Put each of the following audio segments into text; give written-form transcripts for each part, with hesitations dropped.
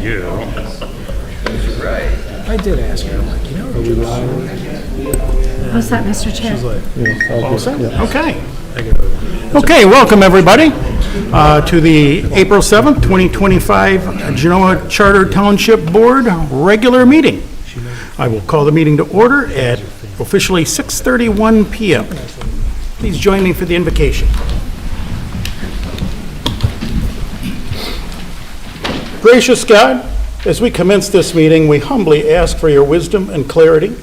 you. I did ask her, I'm like, you know, are we live? How's that, Mr. Chair? All set? Okay. Okay, welcome everybody to the April 7th, 2025 Genoa Charter Township Board regular meeting. I will call the meeting to order at officially 6:31 PM. Please join me for the invocation. Gracious God, as we commence this meeting, we humbly ask for your wisdom and clarity.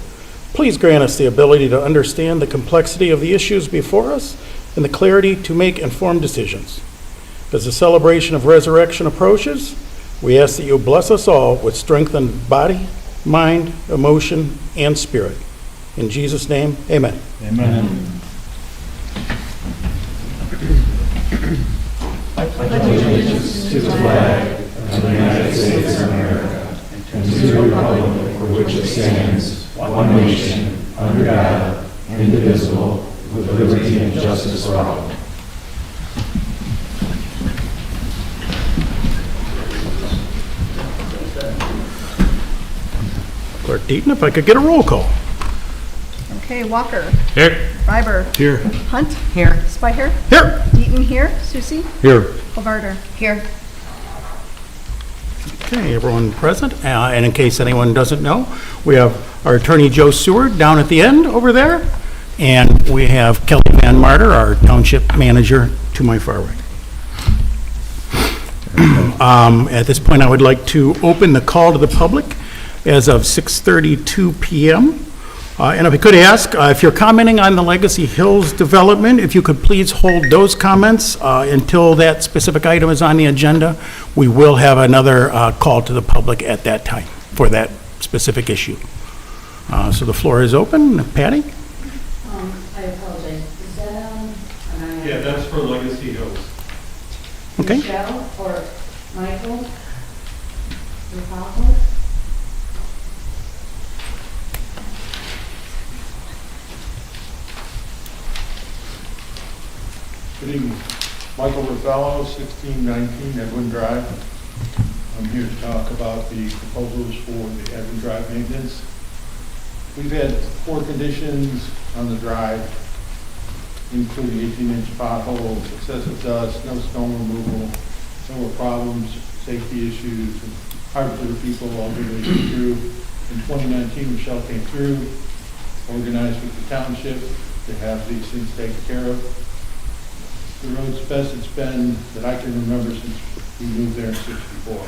Please grant us the ability to understand the complexity of the issues before us and the clarity to make informed decisions. As the celebration of resurrection approaches, we ask that you bless us all with strengthened body, mind, emotion, and spirit. In Jesus' name, amen. Amen. To the flag of the United States of America and to the republic for which it stands, one nation, under God, indivisible, with liberty and justice for all. Clerk Deaton, if I could get a roll call. Okay, Walker. Here. Reiber. Here. Hunt. Here. Speicher. Here. Deaton here. Susie. Here. Kovarder. Here. Okay, everyone present. And in case anyone doesn't know, we have our attorney Joe Seward down at the end over there. And we have Kelly Van Marter, our township manager, to my far right. At this point, I would like to open the call to the public as of 6:32 PM. And if I could ask, if you're commenting on the Legacy Hills development, if you could please hold those comments until that specific item is on the agenda. We will have another call to the public at that time for that specific issue. So the floor is open. Patty? I apologize. Is that Yeah, that's for Legacy Hills. Okay. Michelle or Michael? Rafalco? Good evening. Michael Rafallo, 1619 Edwin Drive. I'm here to talk about the proposals for the Edwin Drive maintenance. We've had poor conditions on the drive, including 18-inch potholes, excessive dust, no snow removal, several problems, safety issues, and hard for the people all the way through. In 2019, Michelle came through, organized with the township to have these things taken care of. The road's best it's been that I can remember since we moved there in '64.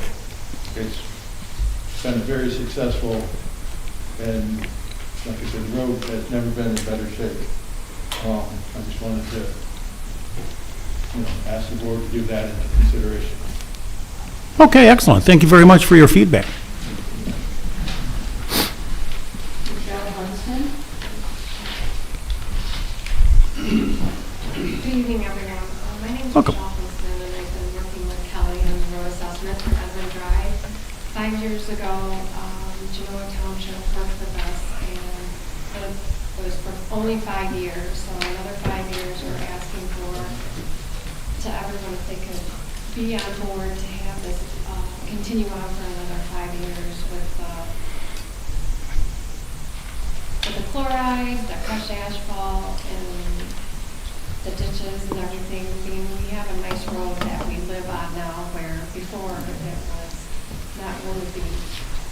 It's been very successful, and like I said, the road has never been in better shape. I just wanted to, ask the board to give that into consideration. Okay, excellent. Thank you very much for your feedback. Michelle Huntsman? Good evening, everyone. My name is Welcome. Michelle Huntsman, and I've been working with Kelly on the road assessment for Edwin Drive. 5 years ago, Genoa Township worked with us, and it was for only 5 years. So another 5 years, we're asking to everyone if they could be on board to have this continue on for another 5 years with the chloride, the crushed asphalt, and the ditches and everything. Being we have a nice road that we live on now, where before it was not worthy.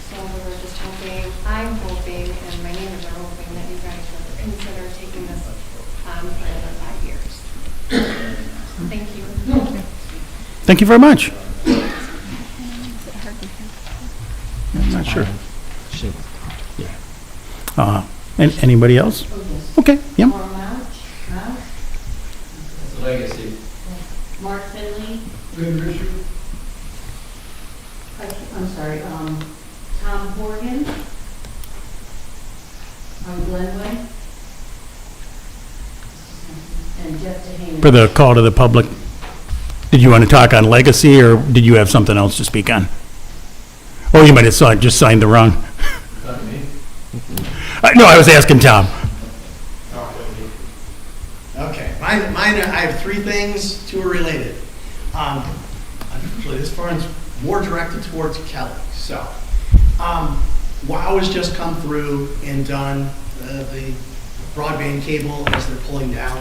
So we're just hoping, I'm hoping, and my neighbors are hoping that you guys will consider taking this on for another 5 years. Thank you. Thank you very much. I'm not sure. Yeah. And anybody else? Oh, yes. Okay, yeah. Or Mouch? Legacy. Mark Finley? I'm sorry, Tom Horgan? Glenway? And Jeff DeHane. For the call to the public, did you want to talk on legacy, or did you have something else to speak on? Oh, you might have just signed the wrong. Not me. No, I was asking Tom. Okay, mine, I have three things, two are related. Unfortunately, this more directed towards Kelly. So, WOW has just come through and done the broadband cable as they're pulling down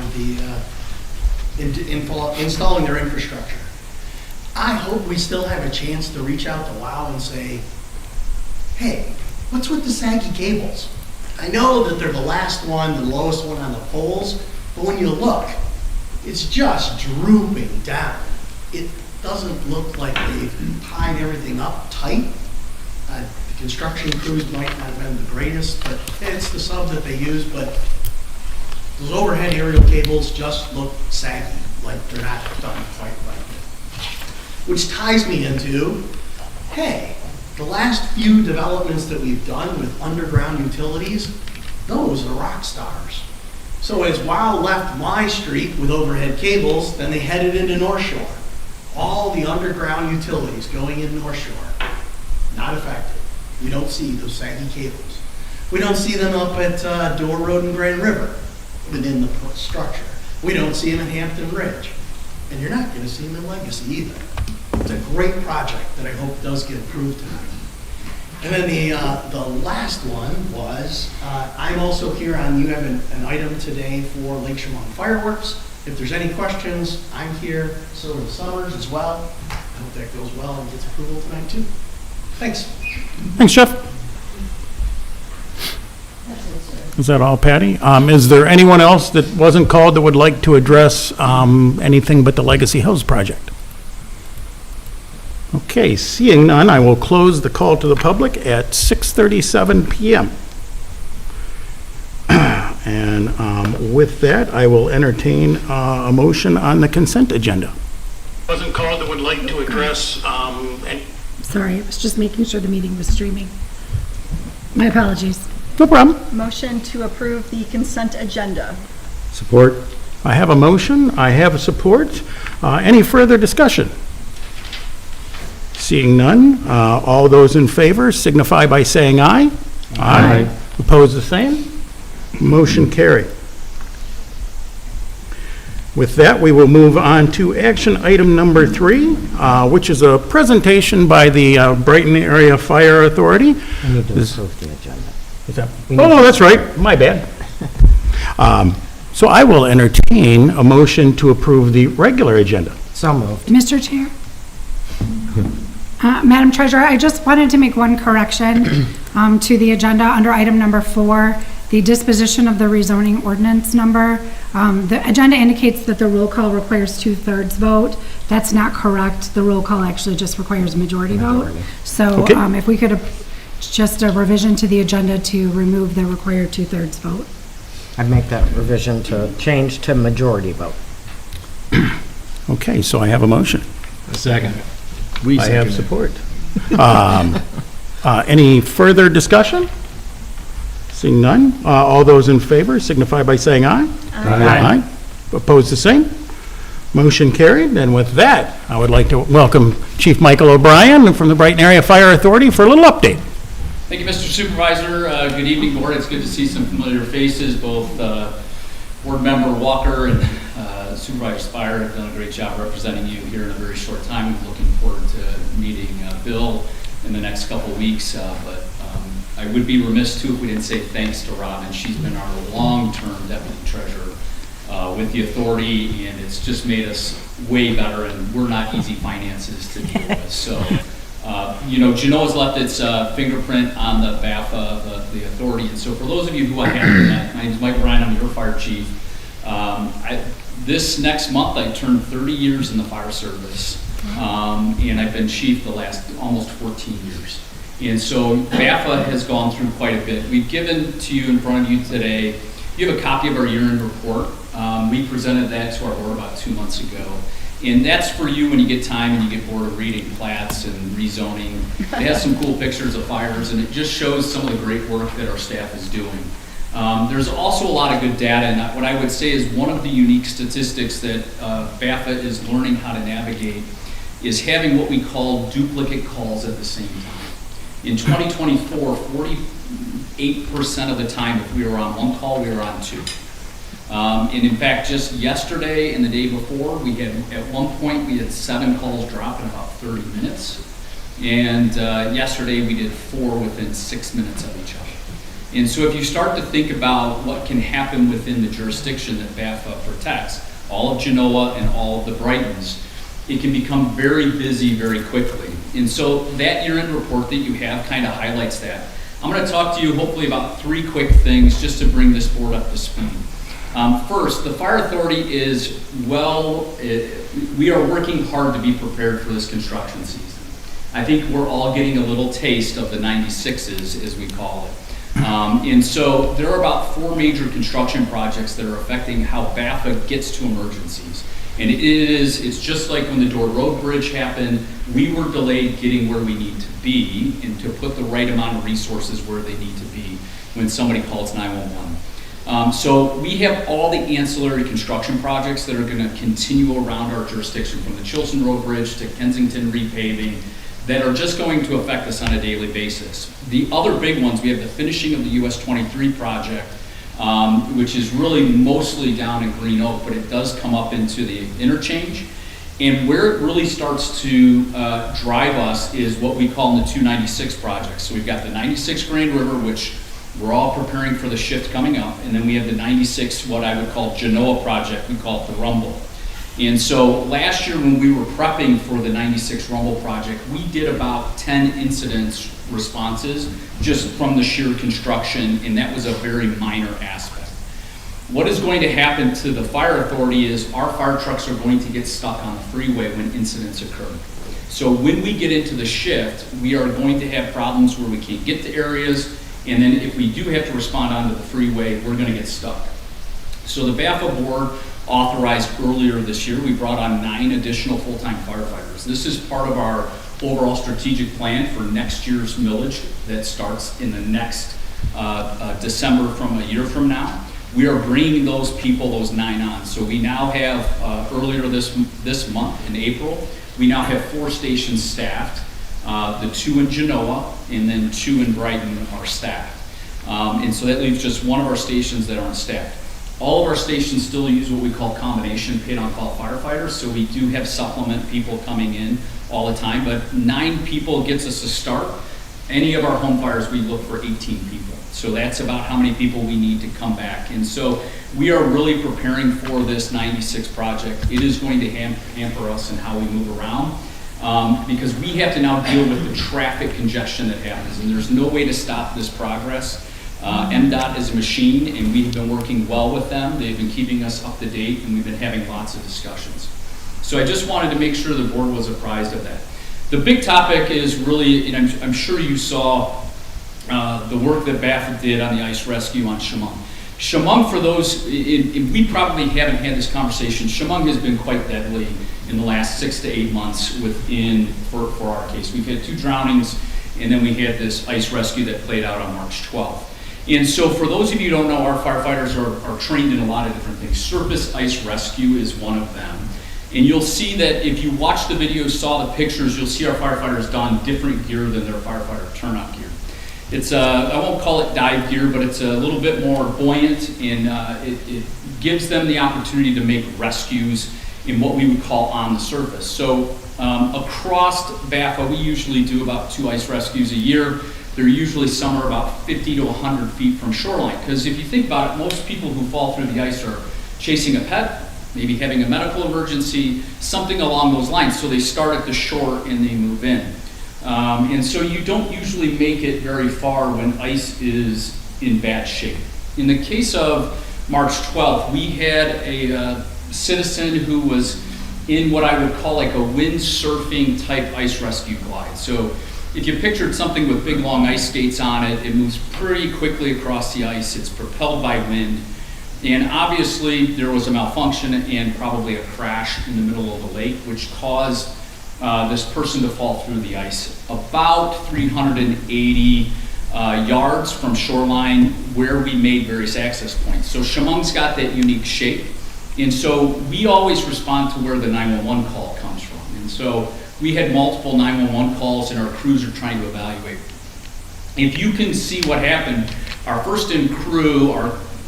installing their infrastructure. I hope we still have a chance to reach out to WOW and say, hey, what's with the saggy cables? I know that they're the last one, the lowest one on the poles, but when you look, it's just drooping down. It doesn't look like they've tied everything up tight. The construction crews might not have been the greatest, but it's the sub that they use, but those overhead aerial cables just look saggy, like they're not done quite right. Which ties me into, hey, the last few developments that we've done with underground utilities, those are rock stars. So as WOW left my street with overhead cables, then they headed into North Shore. All the underground utilities going in North Shore, not effective. We don't see those saggy cables. We don't see them up at Door Road and Grand River within the structure. We don't see them in Hampton Ridge. And you're not gonna see them in Legacy either. It's a great project that I hope does get approved tonight. And then the last one was, I'm also here on, you have an item today for Lake Chamon fireworks. If there's any questions, I'm here, so is Summers as well. I hope that goes well and gets approval tonight too. Thanks. Thanks, Jeff. That's it, sir. Is that all, Patty? Is there anyone else that wasn't called that would like to address anything but the Legacy Hills project? Okay, seeing none, I will close the call to the public at 6:37 PM. And with that, I will entertain a motion on the consent agenda. Wasn't called that would like to address any... Sorry, I was just making sure the meeting was streaming. My apologies. No problem. Motion to approve the consent agenda. Support. I have a motion, I have a support. Any further discussion? Seeing none, all those in favor signify by saying aye. Aye. Opposed, the same. Motion carried. With that, we will move on to action item number 3, which is a presentation by the Brighton Area Fire Authority. We need to approve the agenda. Is that- Oh, that's right, my bad. So I will entertain a motion to approve the regular agenda. So moved. Mr. Chair? Madam Treasurer, I just wanted to make one correction to the agenda under item number 4, the disposition of the rezoning ordinance number. The agenda indicates that the roll call requires 2/3 vote. That's not correct. The roll call actually just requires a majority vote. So Okay. if we could, just a revision to the agenda to remove the required 2/3 vote. I'd make that revision to change to majority vote. Okay, so I have a motion. Second. I have support. Any further discussion? Seeing none, all those in favor signify by saying aye. Aye. Opposed, the same. Motion carried, and with that, I would like to welcome Chief Michael O'Brien from the Brighton Area Fire Authority for a little update. Thank you, Mr. Supervisor. Good evening, Board. It's good to see some familiar faces. Both Board Member Walker and Supervisor Spire have done a great job representing you here in a very short time. I'm looking forward to meeting Bill in the next couple of weeks, but I would be remiss too if we didn't say thanks to Robin. She's been our long-term deputy treasurer with the authority, and it's just made us way better, and we're not easy finances to deal with. So, Genoa's left its fingerprint on the BAFA, the authority, and so for those of you who I haven't met, my name is Mike Bryan, I'm your fire chief. This next month, I turned 30 years in the fire service, and I've been chief the last almost 14 years. And so BAFA has gone through quite a bit. We've given to you in front of you today, you have a copy of our year-end report. We presented that to our board about 2 months ago. And that's for you when you get time and you get bored of reading plats and rezoning. It has some cool pictures of fires, and it just shows some of the great work that our staff is doing. There's also a lot of good data, and what I would say is one of the unique statistics that BAFA is learning how to navigate is having what we call duplicate calls at the same time. In 2024, 48% of the time, if we were on one call, we were on 2. And in fact, just yesterday and the day before, we had, at one point, we had 7 calls drop in about 30 minutes. And yesterday, we did 4 within 6 minutes of each other. And so if you start to think about what can happen within the jurisdiction that BAFA protects, all of Genoa and all of the Brightons, it can become very busy very quickly. And so that year-end report that you have kind of highlights that. I'm going to talk to you hopefully about 3 quick things just to bring this board up to speed. First, the Fire Authority is we are working hard to be prepared for this construction season. I think we're all getting a little taste of the 96s, as we call it. And so there are about 4 major construction projects that are affecting how BAFA gets to emergencies. And it's just like when the Door Road Bridge happened, we were delayed getting where we need to be and to put the right amount of resources where they need to be when somebody calls 911. So we have all the ancillary construction projects that are going to continue around our jurisdiction, from the Chilson Road Bridge to Kensington repaving, that are just going to affect us on a daily basis. The other big ones, we have the finishing of the US 23 project, which is really mostly down in Green Oak, but it does come up into the interchange. And where it really starts to drive us is what we call the 296 projects. So we've got the 96 Grand River, which we're all preparing for the shift coming up. And then we have the 96, what I would call Genoa project, we call it the Rumble. And so last year when we were prepping for the 96 Rumble project, we did about 10 incidents responses just from the sheer construction, and that was a very minor aspect. What is going to happen to the fire authority is our fire trucks are going to get stuck on the freeway when incidents occur. So when we get into the shift, we are going to have problems where we can't get to areas, and then if we do have to respond onto the freeway, we're going to get stuck. So the BAFA board authorized earlier this year, we brought on 9 additional full-time firefighters. This is part of our overall strategic plan for next year's millage that starts in the next December from a year from now. We are bringing those people, those 9 on. So we now have, earlier this month in April, we now have 4 stations staffed. The 2 in Genoa and then 2 in Brighton are staffed. And so that leaves just 1 of our stations that aren't staffed. All of our stations still use what we call combination paid on call firefighters, so we do have supplement people coming in all the time, but 9 people gets us a start. Any of our home fires, we look for 18 people. So that's about how many people we need to come back. And so we are really preparing for this 96 project. It is going to hamper us in how we move around because we have to now deal with the traffic congestion that happens, and there's no way to stop this progress. MDOT is a machine, and we've been working well with them. They've been keeping us up to date, and we've been having lots of discussions. So I just wanted to make sure the board was apprised of that. The big topic is really, and I'm sure you saw the work that BAFA did on the ice rescue on Chemung. Chemung, for those, we probably haven't had this conversation, Chemung has been quite deadly in the last 6 to 8 months for our case. We've had 2 drownings, and then we had this ice rescue that played out on March 12th. And so for those of you who don't know, our firefighters are trained in a lot of different things. Surface ice rescue is one of them. And you'll see that if you watch the videos, saw the pictures, you'll see our firefighters don different gear than their firefighter turnout gear. It's I won't call it dive gear, but it's a little bit more buoyant, and it gives them the opportunity to make rescues in what we would call on the surface. So across BAFA, we usually do about 2 ice rescues a year. They're usually somewhere about 50 to 100 feet from shoreline. Because if you think about it, most people who fall through the ice are chasing a pet, maybe having a medical emergency, something along those lines. So they start at the shore and they move in. And so you don't usually make it very far when ice is in bad shape. In the case of March 12th, we had a citizen who was in what I would call like a windsurfing type ice rescue glide. So if you pictured something with big long ice skates on it, it moves pretty quickly across the ice. It's propelled by wind. And obviously there was a malfunction and probably a crash in the middle of the lake, which caused this person to fall through the ice. About 380 yards from shoreline where we made various access points. So Chemung's got that unique shape. And so we always respond to where the 911 call comes from. And so we had multiple 911 calls, and our crews are trying to evaluate. If you can see what happened, our first in crew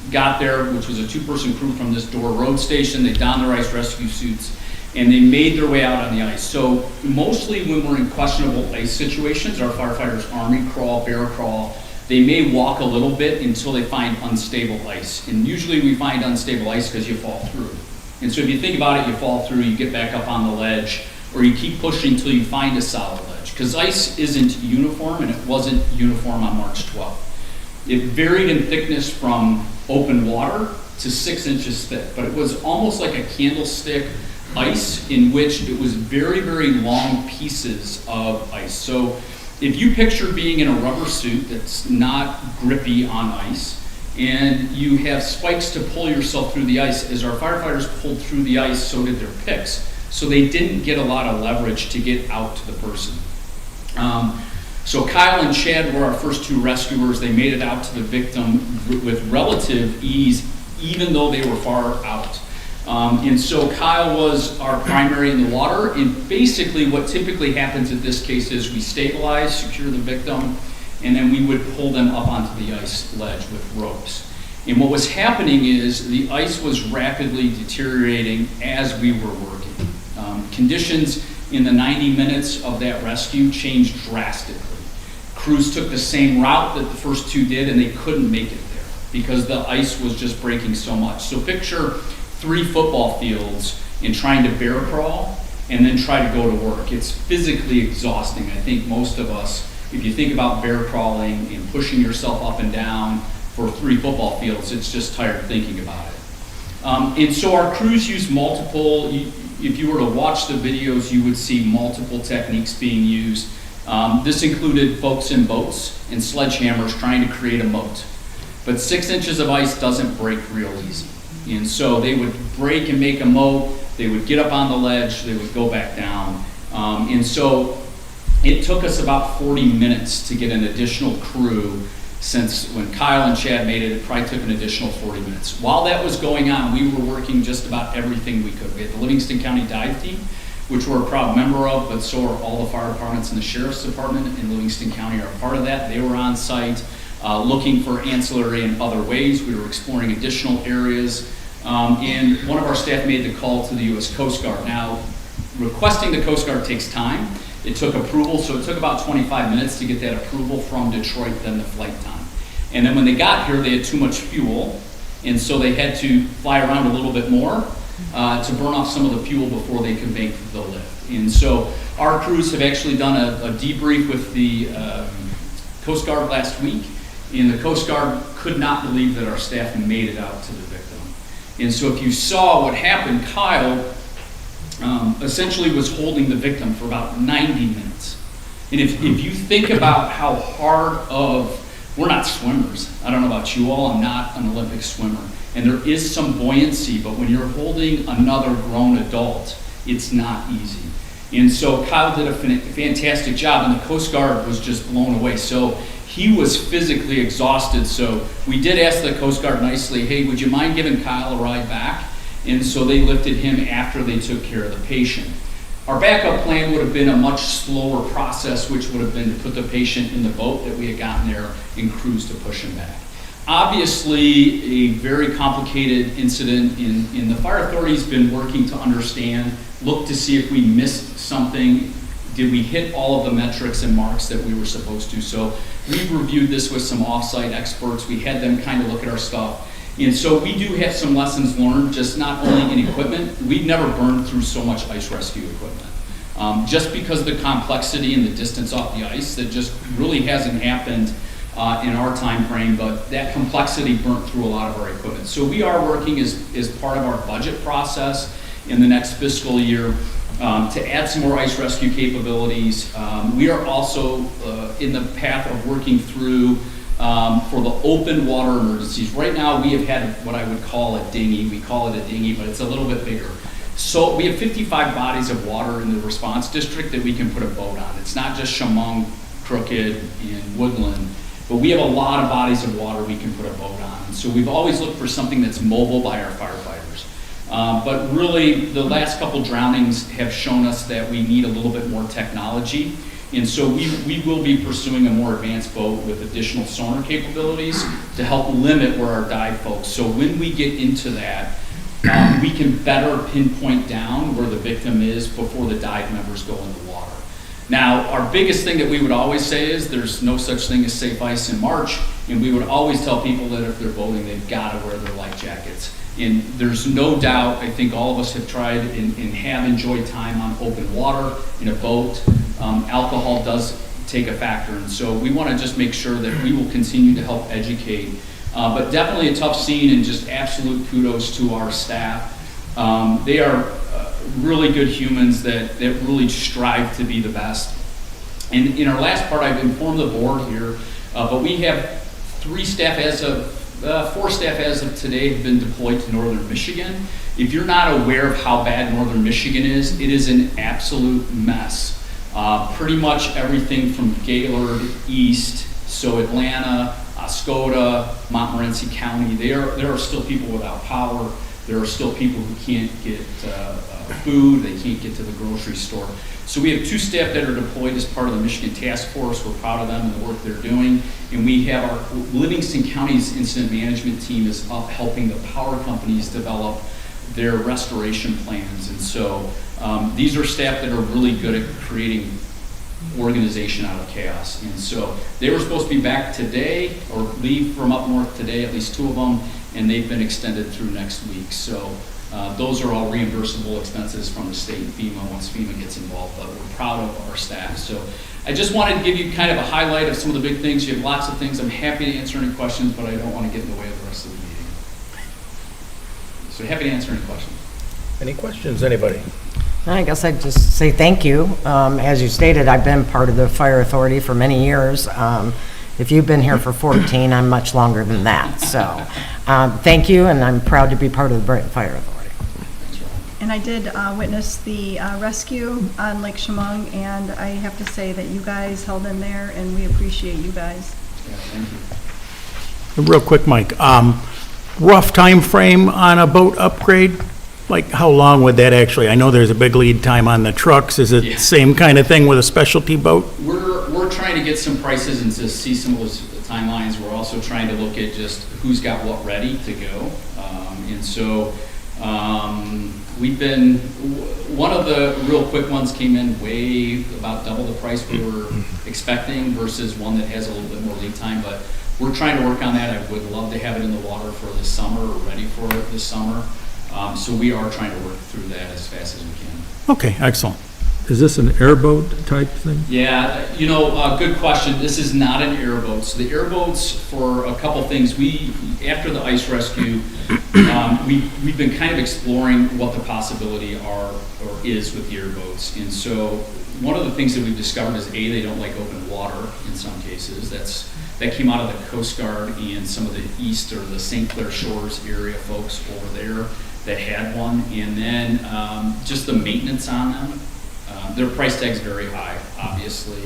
got there, which was a 2-person crew from this Door Road station. They donned their ice rescue suits, and they made their way out on the ice. So mostly when we're in questionable ice situations, our firefighters army crawl, bear crawl, they may walk a little bit until they find unstable ice. And usually we find unstable ice because you fall through. And so if you think about it, you fall through, you get back up on the ledge, or you keep pushing until you find a solid ledge. Because ice isn't uniform, and it wasn't uniform on March 12th. It varied in thickness from open water to 6 inches thick, but it was almost like a candlestick ice in which it was very, very long pieces of ice. So if you picture being in a rubber suit that's not grippy on ice, and you have spikes to pull yourself through the ice, as our firefighters pulled through the ice, so did their picks. So they didn't get a lot of leverage to get out to the person. So Kyle and Chad were our first two rescuers. They made it out to the victim with relative ease, even though they were far out. And so Kyle was our primary in the water, and basically what typically happens in this case is we stabilize, secure the victim, and then we would pull them up onto the ice ledge with ropes. And what was happening is the ice was rapidly deteriorating as we were working. Conditions in the 90 minutes of that rescue changed drastically. Crews took the same route that the first two did, and they couldn't make it there because the ice was just breaking so much. So picture 3 football fields and trying to bear crawl and then try to go to work. It's physically exhausting. I think most of us, if you think about bear crawling and pushing yourself up and down for 3 football fields, it's just tired thinking about it. And so our crews use multiple, if you were to watch the videos, you would see multiple techniques being used. This included folks in boats and sledgehammers trying to create a moat. But 6 inches of ice doesn't break real easy. And so they would break and make a moat, they would get up on the ledge, they would go back down. And so it took us about 40 minutes to get an additional crew. Since when Kyle and Chad made it, it probably took an additional 40 minutes. While that was going on, we were working just about everything we could. We had the Livingston County Dive Team, which we're a proud member of, but so are all the fire departments and the Sheriff's Department in Livingston County are a part of that. They were on site looking for ancillary and other ways. We were exploring additional areas. And one of our staff made the call to the U.S. Coast Guard. Now, requesting the Coast Guard takes time. It took approval, so it took about 25 minutes to get that approval from Detroit, then the flight time. And then when they got here, they had too much fuel, and so they had to fly around a little bit more to burn off some of the fuel before they could make the lift. And so our crews have actually done a debrief with the Coast Guard last week, and the Coast Guard could not believe that our staff made it out to the victim. And so if you saw what happened, Kyle essentially was holding the victim for about 90 minutes. And if you think about how hard we're not swimmers. I don't know about you all, I'm not an Olympic swimmer. And there is some buoyancy, but when you're holding another grown adult, it's not easy. And so Kyle did a fantastic job, and the Coast Guard was just blown away. So he was physically exhausted. So we did ask the Coast Guard nicely, hey, would you mind giving Kyle a ride back? And so they lifted him after they took care of the patient. Our backup plan would have been a much slower process, which would have been to put the patient in the boat that we had gotten there and crews to push him back. Obviously, a very complicated incident, and the fire authority's been working to understand, look to see if we missed something. Did we hit all of the metrics and marks that we were supposed to? So we've reviewed this with some off-site experts. We had them kind of look at our stuff. And so we do have some lessons learned, just not only in equipment. We've never burned through so much ice rescue equipment. Just because of the complexity and the distance off the ice, that just really hasn't happened in our time frame, but that complexity burnt through a lot of our equipment. So we are working as part of our budget process in the next fiscal year to add some more ice rescue capabilities. We are also in the path of working through for the open water emergencies. Right now we have had what I would call a dinghy. We call it a dinghy, but it's a little bit bigger. So we have 55 bodies of water in the response district that we can put a boat on. It's not just Chemung, Crooked, and Woodland, but we have a lot of bodies of water we can put a boat on. And so we've always looked for something that's mobile by our firefighters. But really, the last couple drownings have shown us that we need a little bit more technology. And so we will be pursuing a more advanced boat with additional sonar capabilities to help limit where our dive folks. So when we get into that, we can better pinpoint down where the victim is before the dive members go in the water. Now, our biggest thing that we would always say is there's no such thing as safe ice in March, and we would always tell people that if they're boating, they've got to wear their life jackets. And there's no doubt, I think all of us have tried and have enjoyed time on open water in a boat. Alcohol does take a factor, and so we want to just make sure that we will continue to help educate. But definitely a tough scene, and just absolute kudos to our staff. They are really good humans that really strive to be the best. And in our last part, I've informed the board here, but we have 4 staff as of today have been deployed to northern Michigan. If you're not aware of how bad northern Michigan is, it is an absolute mess. Pretty much everything from Gaylord east, so Atlanta, Oscoda, Montmorency County, there are still people without power. There are still people who can't get food, they can't get to the grocery store. So we have 2 staff that are deployed as part of the Michigan Task Force. We're proud of them and the work they're doing. And we have our Livingston County's incident management team is up helping the power companies develop their restoration plans. And so these are staff that are really good at creating organization out of chaos. And so they were supposed to be back today or leave from up north today, at least 2 of them, and they've been extended through next week. So those are all reimbursable expenses from the state and FEMA once FEMA gets involved, but we're proud of our staff. So I just wanted to give you kind of a highlight of some of the big things. You have lots of things. I'm happy to answer any questions, but I don't want to get in the way of the rest of the meeting. So happy to answer any questions. Any questions, anybody? I guess I'd just say thank you. As you stated, I've been part of the fire authority for many years. If you've been here for 14, I'm much longer than that. So thank you, and I'm proud to be part of the Brighton Fire Authority. And I did witness the rescue on Lake Chemung, and I have to say that you guys held in there, and we appreciate you guys. Yeah, thank you. Real quick, Mike, rough time frame on a boat upgrade? Like, how long would that actually, I know there's a big lead time on the trucks. Is it the same kind of thing with a specialty boat? We're trying to get some prices and to see some of those timelines. We're also trying to look at just who's got what ready to go. And so we've been, one of the real quick ones came in way about double the price we were expecting versus one that has a little bit more lead time. But we're trying to work on that. I would love to have it in the water for this summer or ready for it this summer. So we are trying to work through that as fast as we can. Okay, excellent. Is this an airboat type thing? Yeah, good question. This is not an airboat. So the airboats, for a couple things, after the ice rescue, we've been kind of exploring what the possibility is with the airboats. And so one of the things that we've discovered is they don't like open water in some cases. That came out of the Coast Guard and some of the east or the St. Clair Shores area folks over there that had one. And then just the maintenance on them. Their price tag's very high, obviously,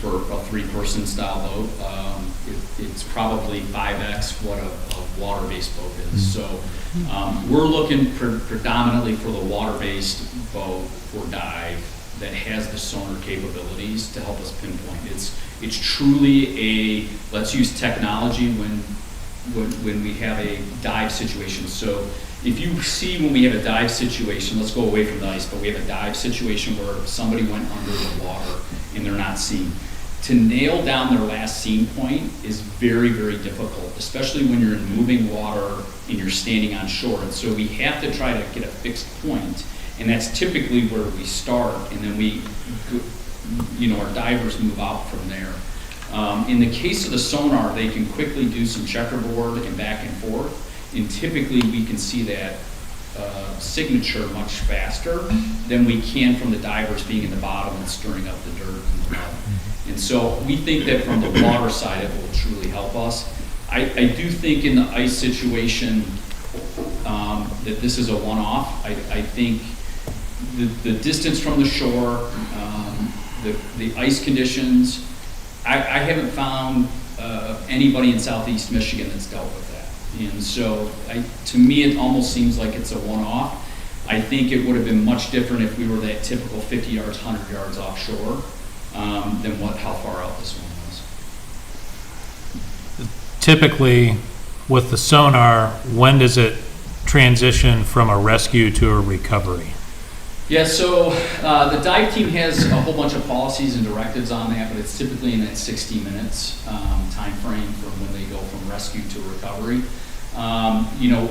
for a 3-person style boat. It's probably 5x what a water-based boat is. So we're looking predominantly for the water-based boat for dive that has the sonar capabilities to help us pinpoint. It's truly let's use technology when we have a dive situation. So if you see when we have a dive situation, let's go away from the ice, but we have a dive situation where somebody went under the water and they're not seen. To nail down their last scene point is very, very difficult, especially when you're in moving water and you're standing on shore. And so we have to try to get a fixed point, and that's typically where we start, and then our divers move out from there. In the case of the sonar, they can quickly do some checkerboard and back and forth. And typically we can see that signature much faster than we can from the divers being in the bottom and stirring up the dirt and the mud. And so we think that from the water side it will truly help us. I do think in the ice situation that this is a one-off. I think the distance from the shore, the ice conditions, I haven't found anybody in southeast Michigan that's dealt with that. And so, to me, it almost seems like it's a one-off. I think it would have been much different if we were that typical 50 yards, 100 yards offshore than how far out this one was. Typically, with the sonar, when does it transition from a rescue to a recovery? Yeah, so the dive team has a whole bunch of policies and directives on that, but it's typically in that 60 minutes time frame from when they go from rescue to recovery.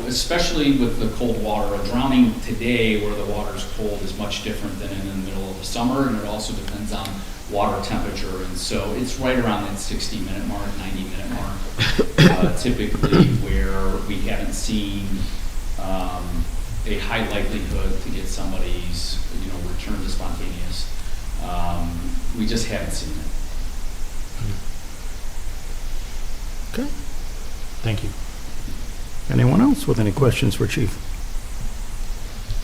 Especially with the cold water, a drowning today where the water is cold is much different than in the middle of the summer, and it also depends on water temperature. And so it's right around that 60-minute mark, 90-minute mark, typically where we haven't seen a high likelihood to get somebody's, return to spontaneous. We just haven't seen it. Okay. Thank you. Anyone else with any questions for Chief?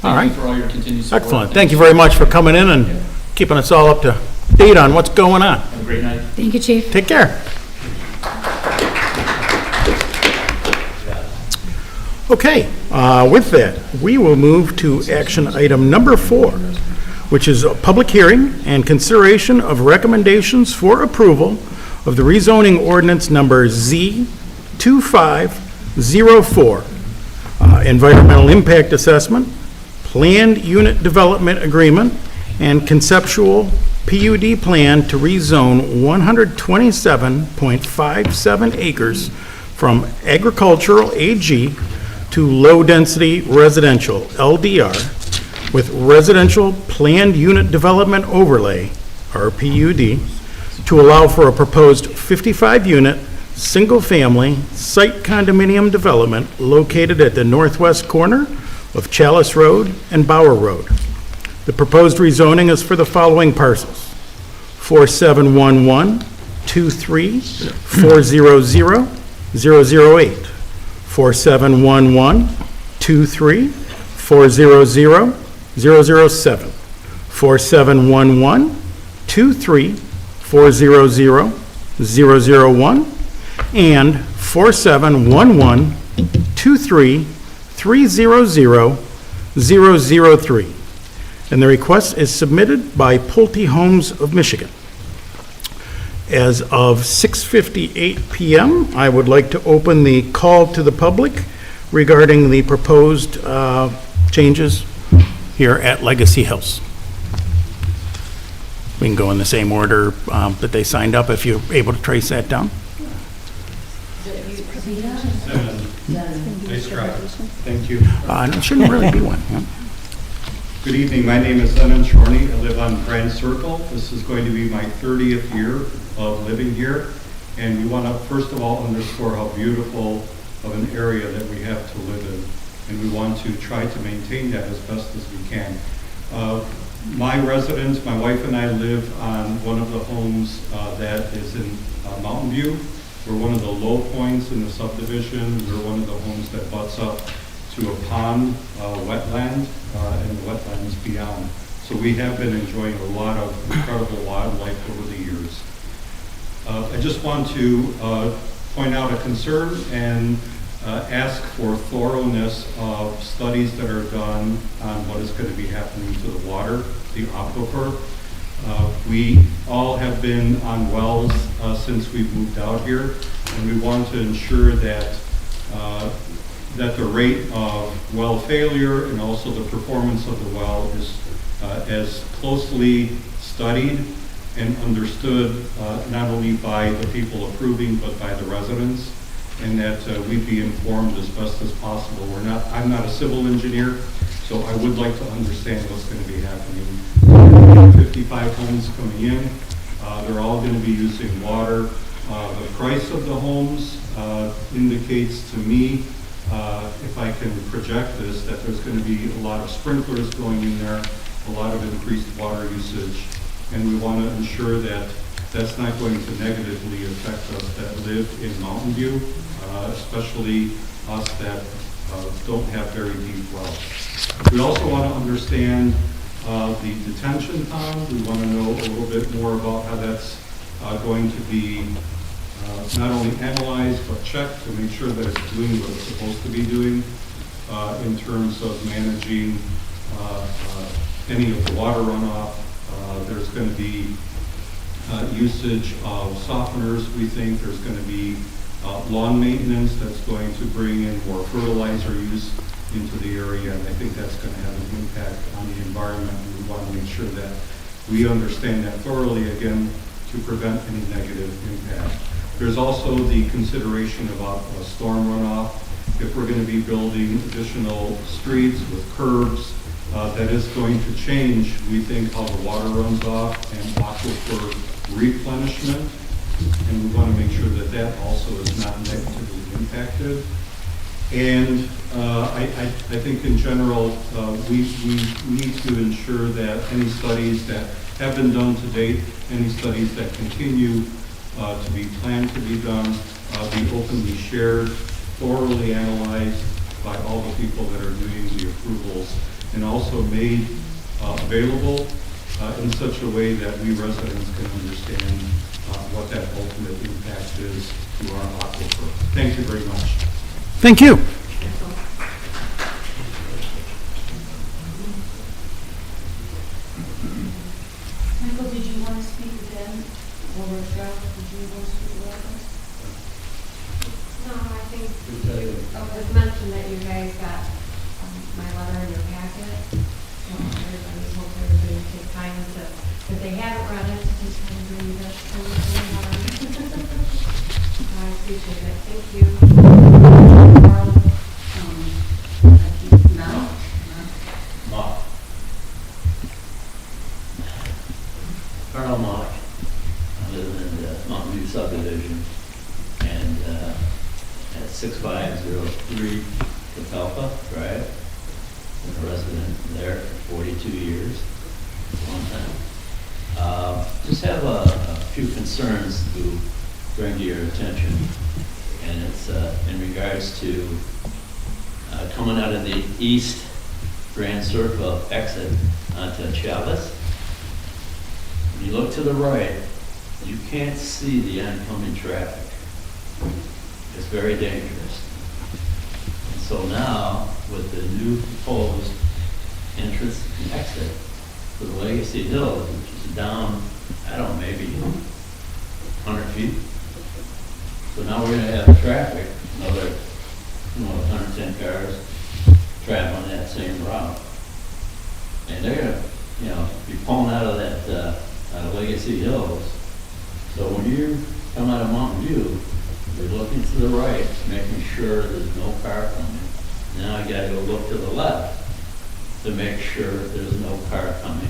All right. Thank you for all your continued support. Excellent. Thank you very much for coming in and keeping us all up to date on what's going on. Have a great night. Thank you, Chief. Take care. Okay, with that, we will move to action item number 4, which is a public hearing and consideration of recommendations for approval of the rezoning ordinance number Z2504, environmental impact assessment, planned unit development agreement, and conceptual PUD plan to rezone 127.57 acres from agricultural AG to low-density residential, LDR, with residential planned unit development overlay, RPUD, to allow for a proposed 55-unit, single-family, site condominium development located at the northwest corner of Chalice Road and Bauer Road. The proposed rezoning is for the following parcels: 4711-23-400-008, 4711-23-400-007, 4711-23-400-001, and 4711-23-300-003. And the request is submitted by Pulte Homes of Michigan. As of 6:58 PM, I would like to open the call to the public regarding the proposed changes here at Legacy Hills. We can go in the same order that they signed up, if you're able to trace that down. Nice try. Thank you. It shouldn't really be one. Yeah. Good evening. My name is Zenon Shorney. I live on Grand Circle. This is going to be my 30th year of living here. And we want to, first of all, underscore how beautiful of an area that we have to live in. And we want to try to maintain that as best as we can. My residence, my wife and I live on one of the homes that is in Mountain View. We're one of the low points in the subdivision. We're one of the homes that butts up to a pond, wetland, and the wetlands beyond. So we have been enjoying a lot of incredible wildlife over the years. I just want to point out a concern and ask for thoroughness of studies that are done on what is going to be happening to the water, the aquifer. We all have been on wells since we've moved out here, and we want to ensure that that the rate of well failure and also the performance of the well is as closely studied and understood not only by the people approving but by the residents, and that we be informed as best as possible. I'm not a civil engineer, so I would like to understand what's going to be happening. 55 homes coming in. They're all going to be using water. The price of the homes indicates to me, if I can project this, that there's going to be a lot of sprinklers going in there, a lot of increased water usage, and we want to ensure that that's not going to negatively affect us that live in Mountain View, especially us that don't have very deep wells. We also want to understand the detention pond. We want to know a little bit more about how that's going to be not only analyzed but checked to make sure that it's doing what it's supposed to be doing in terms of managing any of the water runoff. There's going to be usage of softeners. We think there's going to be lawn maintenance that's going to bring in more fertilizer use into the area, and I think that's going to have an impact on the environment. And we want to make sure that we understand that thoroughly, again, to prevent any negative impact. There's also the consideration about storm runoff. If we're going to be building additional streets with curbs, that is going to change, we think, how the water runs off and aquifer replenishment. And we want to make sure that that also is not negatively impacted. And I think in general, we need to ensure that any studies that have been done to date, any studies that continue to be planned to be done, be openly shared, thoroughly analyzed by all the people that are doing the approvals, and also made available in such a way that we residents can understand what that ultimate impact is to our aquifer. Thank you very much. Thank you. Michael, did you want to speak again? Or Rochelle, did you want to speak about this? No, I think it was mentioned that you guys got my letter in your packet. So everybody, hope everybody will take time to, if they haven't read it, to just kind of read it. I appreciate it. Thank you. Now? Carl Mock. I live in the Mountain View subdivision and at 6503 Catalpa Drive. Been a resident there for 42 years, a long time. Just have a few concerns to bring to your attention, and it's in regards to coming out of the east Grand Circle exit onto Chavez. When you look to the right, you can't see the oncoming traffic. It's very dangerous. And so now, with the new proposed entrance and exit to the Legacy Hills, which is down, I don't know, maybe 100 feet. So now we're gonna have traffic, another 110 cars traveling that same route. And they're gonna, be pulling out of that, out of Legacy Hills. So when you come out of Mountain View, you're looking to the right, making sure there's no car coming. Now you gotta go look to the left to make sure there's no car coming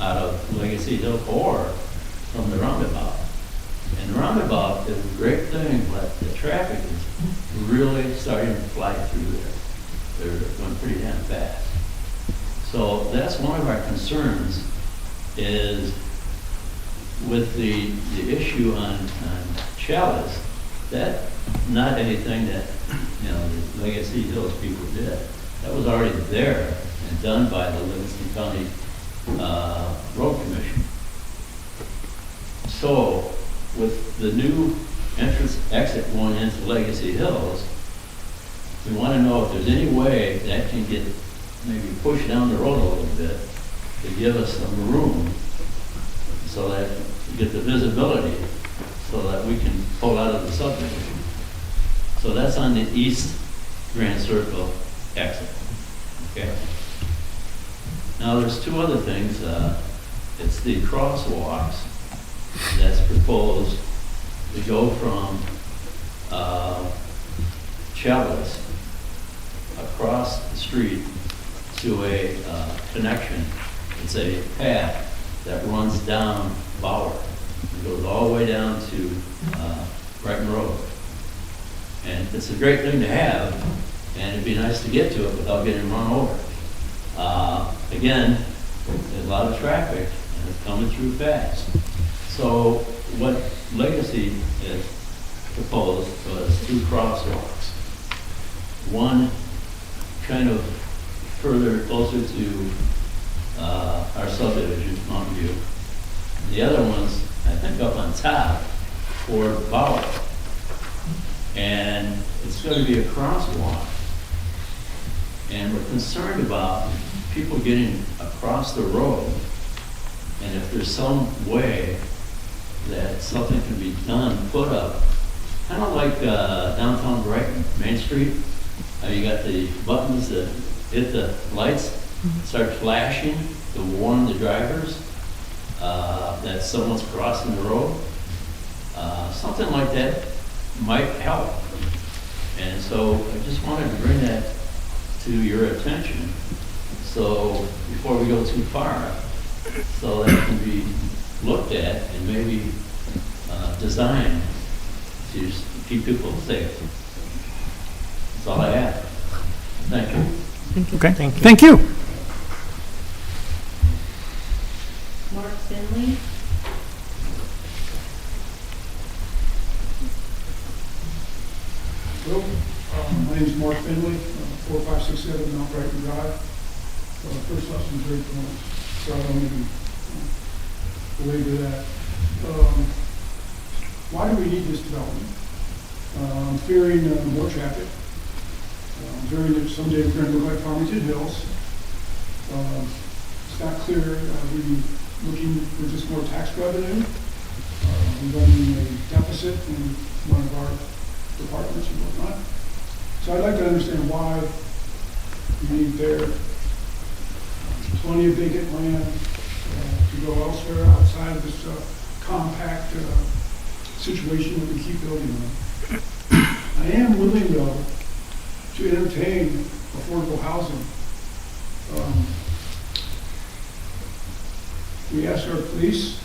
out of Legacy Hill or from the roundabout. And the roundabout is a great thing, but the traffic is really starting to fly through there. They're going pretty damn fast. So that's one of our concerns, is with the issue on Chavez, that's not anything that, the Legacy Hills people did. That was already there and done by the Livingston County Road Commission. So with the new entrance exit going into Legacy Hills, we want to know if there's any way that can get maybe pushed down the road a little bit to give us some room so that we get the visibility so that we can pull out of the subdivision. So that's on the east Grand Circle exit, okay? Now there's two other things. It's the crosswalks that's proposed to go from Chavez across the street to a connection. It's a path that runs down Bauer. It goes all the way down to Brighton Road. And it's a great thing to have, and it'd be nice to get to it without getting run over. Again, there's a lot of traffic, and it's coming through fast. So what Legacy has proposed was two crosswalks. One kind of further closer to our subdivision, Mountain View. The other one's, I think, up on top for Bauer. And it's going to be a crosswalk. And we're concerned about people getting across the road. And if there's some way that something can be done, put up, kind of like downtown Brighton, Main Street. You got the buttons that hit the lights, start flashing to warn the drivers that someone's crossing the road. Something like that might help. And so I just wanted to bring that to your attention. So before we go too far, so that can be looked at and maybe designed to keep people safe. That's all I have. Thank you. Okay, Thank you. thank you. Mark Finley. Hello, my name is Mark Finley, 4567 Mount Brighton Drive. First off, some great points, so I don't even belabor that. Why do we need this development? I'm fearing more traffic. I'm fearing that someday we're going to look like Farmington Hills. It's not clear, are we looking for just more tax revenue? We're running a deficit in one of our departments and whatnot. So I'd like to understand why we need there. Plenty of vacant land to go elsewhere outside of this compact situation that we keep building on. I am willing, though, to entertain affordable housing. We ask our police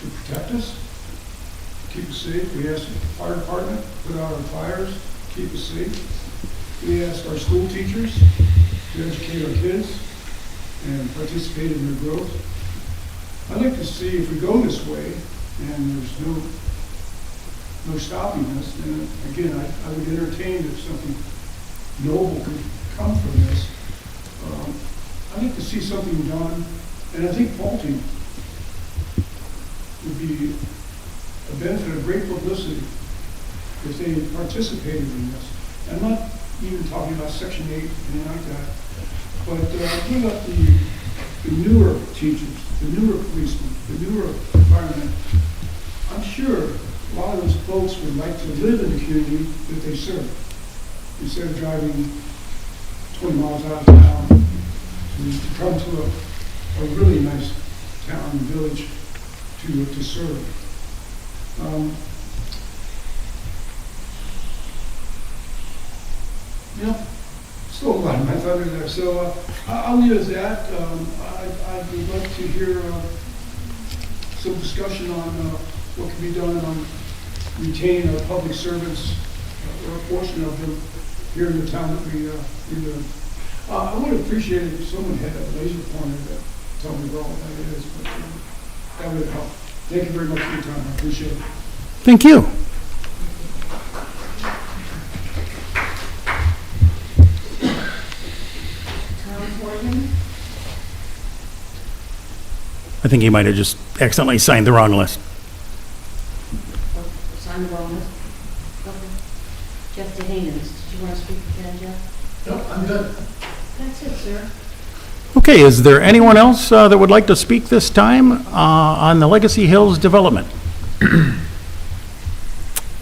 to protect us, keep us safe. We ask the fire department to put out our fires, keep us safe. We ask our school teachers to educate our kids and participate in their growth. I'd like to see if we go this way and there's no stopping us, then again, I would entertain if something noble could come from this. I'd like to see something done, and I think Pulte would be a benefit of great publicity if they participated in this. I'm not even talking about Section 8 and anything like that, but what about the newer teachers, the newer policemen, the newer firemen? I'm sure a lot of those folks would like to live in the community that they serve, instead of driving 20 miles out of town to come to a really nice town and village to serve. Still a lot of my thunder there, so I'll leave it as that. I would like to hear some discussion on what can be done on retaining our public servants, or a portion of them, here in the town that we live. I would appreciate it if someone had a laser pointer to tell me where all that is, but that would help. Thank you very much for your time. I appreciate it. Thank you. Tom Horgan. I think he might have just accidentally signed the wrong list. Sign the wrong list. Okay. Jeff DeHanens, did you want to speak again, Jeff? No, I'm good. That's it, sir. Okay, is there anyone else that would like to speak this time on the Legacy Hills development?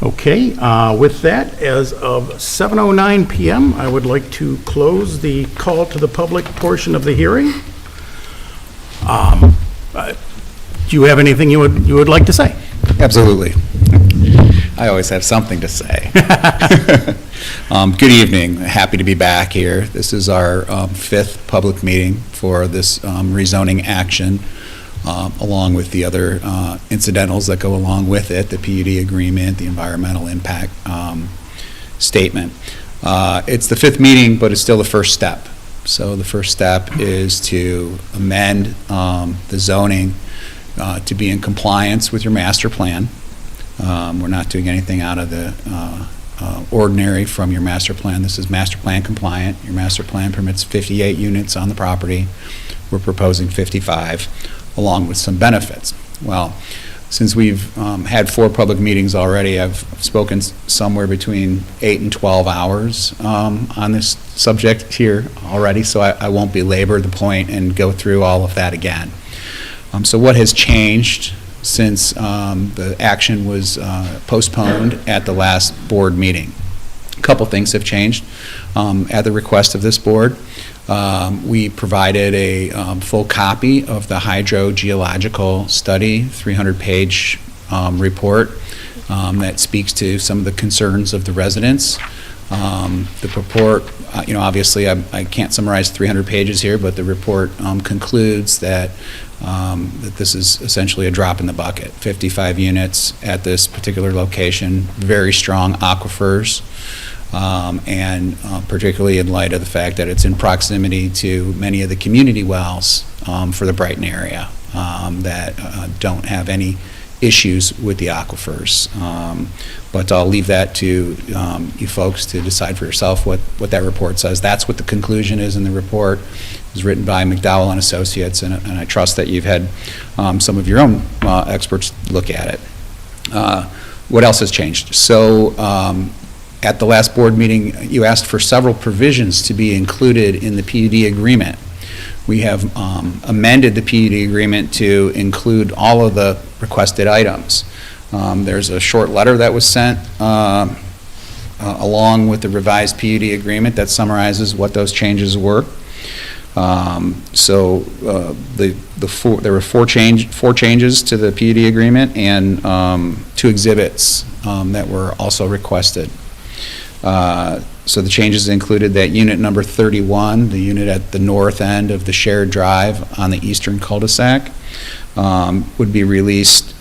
Okay, with that, as of 7:09 PM, I would like to close the call to the public portion of the hearing. Do you have anything you would like to say? Absolutely. I always have something to say. Good evening. Happy to be back here. This is our fifth public meeting for this rezoning action, along with the other incidentals that go along with it, the PUD agreement, the environmental impact statement. It's the fifth meeting, but it's still the first step. So the first step is to amend the zoning to be in compliance with your master plan. We're not doing anything out of the ordinary from your master plan. This is master plan compliant. Your master plan permits 58 units on the property. We're proposing 55, along with some benefits. Well, since we've had 4 public meetings already, I've spoken somewhere between 8 and 12 hours on this subject here already, so I won't belabor the point and go through all of that again. So what has changed since the action was postponed at the last board meeting? A couple things have changed. At the request of this board, we provided a full copy of the hydrogeological study, 300-page report that speaks to some of the concerns of the residents. The report, obviously I can't summarize 300 pages here, but the report concludes that that this is essentially a drop in the bucket. 55 units at this particular location, very strong aquifers, and particularly in light of the fact that it's in proximity to many of the community wells for the Brighton area that don't have any issues with the aquifers. But I'll leave that to you folks to decide for yourself what that report says. That's what the conclusion is in the report. It was written by McDowell and Associates, and I trust that you've had some of your own experts look at it. What else has changed? So at the last board meeting, you asked for several provisions to be included in the PUD agreement. We have amended the PUD agreement to include all of the requested items. There's a short letter that was sent along with the revised PUD agreement that summarizes what those changes were. So there were four changes to the PUD agreement and 2 exhibits that were also requested. So the changes included that unit number 31, the unit at the north end of the shared drive on the eastern cul-de-sac, would be released,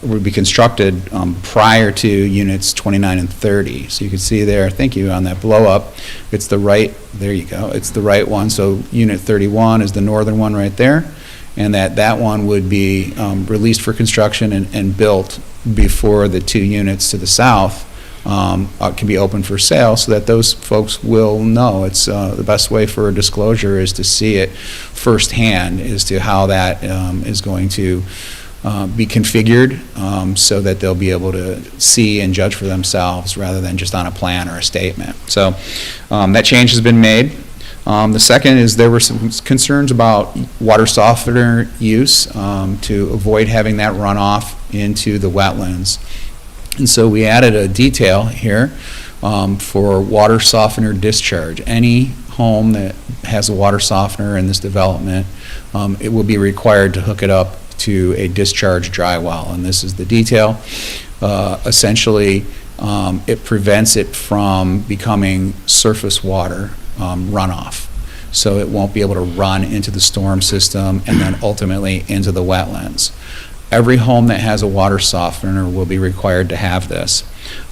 would be constructed prior to units 29 and 30. So you can see there, thank you, on that blow up, it's the right, there you go, it's the right one. So unit 31 is the northern one right there, and that one would be released for construction and built before the 2 units to the south can be open for sale, so that those folks will know. It's the best way for a disclosure is to see it firsthand as to how that is going to be configured, so that they'll be able to see and judge for themselves rather than just on a plan or a statement. So that change has been made. The second is there were some concerns about water softener use to avoid having that runoff into the wetlands. And so we added a detail here for water softener discharge. Any home that has a water softener in this development, it will be required to hook it up to a discharge dry well. And this is the detail. Essentially, it prevents it from becoming surface water runoff. So it won't be able to run into the storm system and then ultimately into the wetlands. Every home that has a water softener will be required to have this.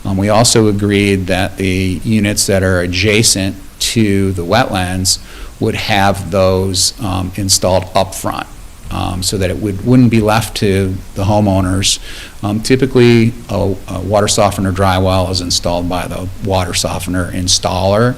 We also agreed that the units that are adjacent to the wetlands would have those installed up front, so that it wouldn't be left to the homeowners. Typically, a water softener dry well is installed by the water softener installer.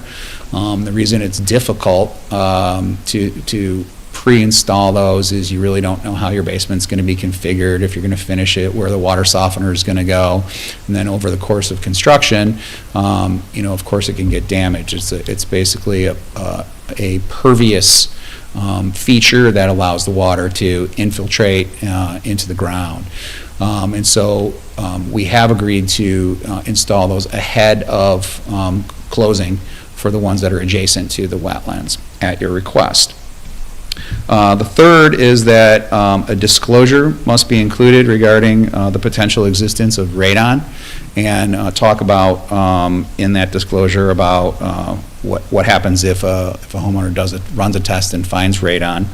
The reason it's difficult to pre-install those is you really don't know how your basement's going to be configured, if you're going to finish it, where the water softener is going to go, and then over the course of construction, of course it can get damaged. It's basically a pervious feature that allows the water to infiltrate into the ground. And so we have agreed to install those ahead of closing for the ones that are adjacent to the wetlands at your request. The third is that a disclosure must be included regarding the potential existence of radon, and talk about in that disclosure about what happens if a homeowner runs a test and finds radon.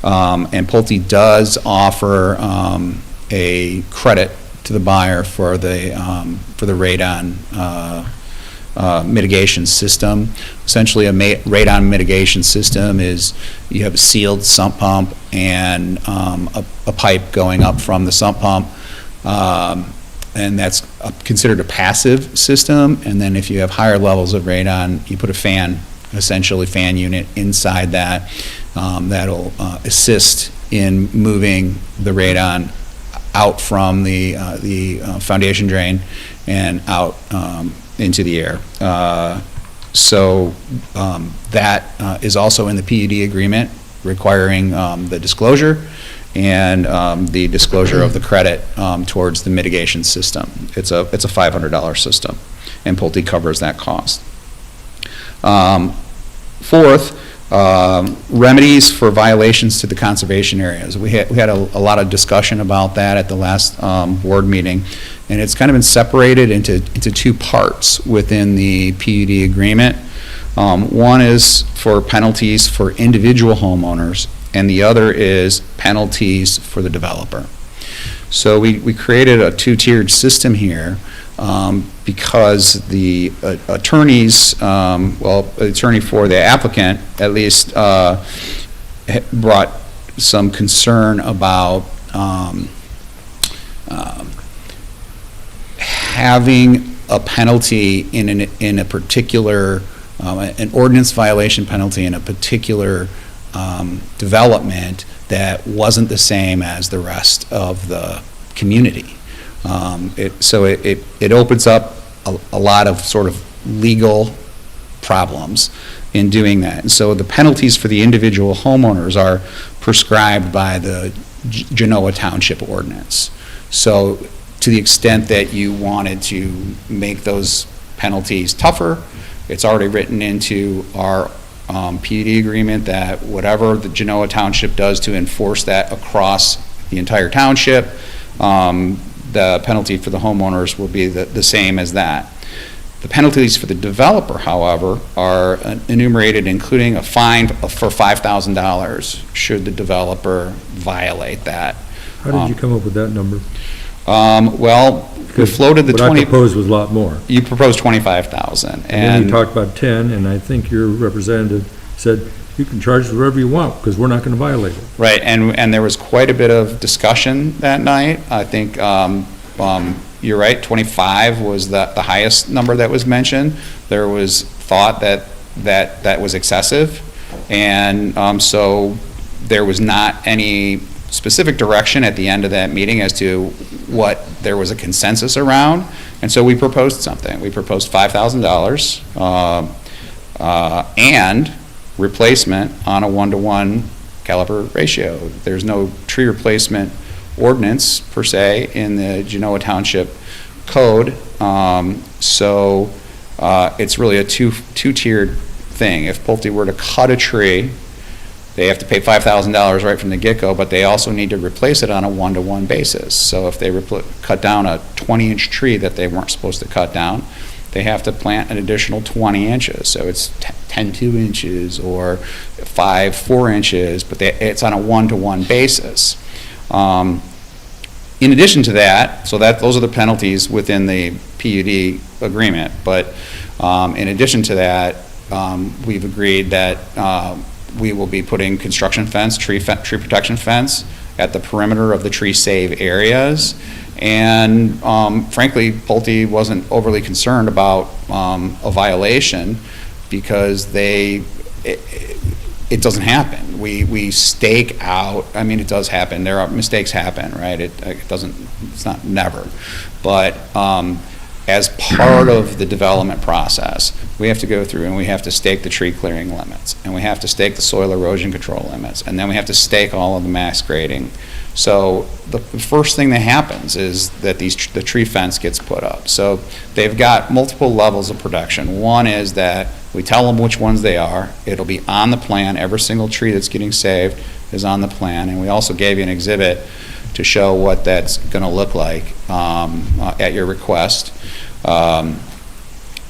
And Pulte does offer a credit to the buyer for the radon mitigation system. Essentially, a radon mitigation system is you have a sealed sump pump and a pipe going up from the sump pump, and that's considered a passive system. And then if you have higher levels of radon, you put a fan, essentially fan unit inside that, that'll assist in moving the radon out from the foundation drain and out into the air. So that is also in the PUD agreement, requiring the disclosure and the disclosure of the credit towards the mitigation system. It's a $500 system. and Pulte covers that cost. Fourth, remedies for violations to the conservation areas. We had a lot of discussion about that at the last board meeting, and it's kind of been separated into two parts within the PUD agreement. One is for penalties for individual homeowners, and the other is penalties for the developer. So we created a two-tiered system here because the attorneys, the attorney for the applicant at least brought some concern about having a penalty in a particular, an ordinance violation penalty in a particular development that wasn't the same as the rest of the community. It opens up a lot of sort of legal problems in doing that. And so the penalties for the individual homeowners are prescribed by the Genoa Township ordinance. So to the extent that you wanted to make those penalties tougher, it's already written into our PUD agreement that whatever the Genoa Township does to enforce that across the entire township, the penalty for the homeowners will be the same as that. The penalties for the developer, however, are enumerated, including a fine for $5,000 should the developer violate that. How did you come up with that number? Well, we floated the 20. What I proposed was a lot more. You proposed 25,000. And then you talked about 10, and I think your representative said, you can charge whatever you want, because we're not going to violate it. Right, and there was quite a bit of discussion that night. I think you're right, 25 was the highest number that was mentioned. There was thought that was excessive, and so there was not any specific direction at the end of that meeting as to what there was a consensus around, and so we proposed something. We proposed $5,000 and replacement on a 1-to-1 caliber ratio. There's no tree replacement ordinance per se in the Genoa Township code, so it's really a two-tiered thing. If Pulte were to cut a tree, they have to pay $5,000 right from the get-go, but they also need to replace it on a 1-to-1 basis. So if they cut down a 20-inch tree that they weren't supposed to cut down, they have to plant an additional 20 inches. So it's 10 2 inches or 5 4 inches, but it's on a 1-to-1 basis. In addition to that, those are the penalties within the PUD agreement, but in addition to that, we've agreed that we will be putting construction fence, tree protection fence at the perimeter of the tree save areas. And frankly, Pulte wasn't overly concerned about a violation because it doesn't happen. We stake out, I mean, it does happen. There are mistakes happen, right? It's not never. But as part of the development process, we have to go through and we have to stake the tree clearing limits, and we have to stake the soil erosion control limits, and then we have to stake all of the max grading. So the first thing that happens is that the tree fence gets put up. So they've got multiple levels of protection. One is that we tell them which ones they are. It'll be on the plan. Every single tree that's getting saved is on the plan. And we also gave you an exhibit to show what that's going to look like at your request. And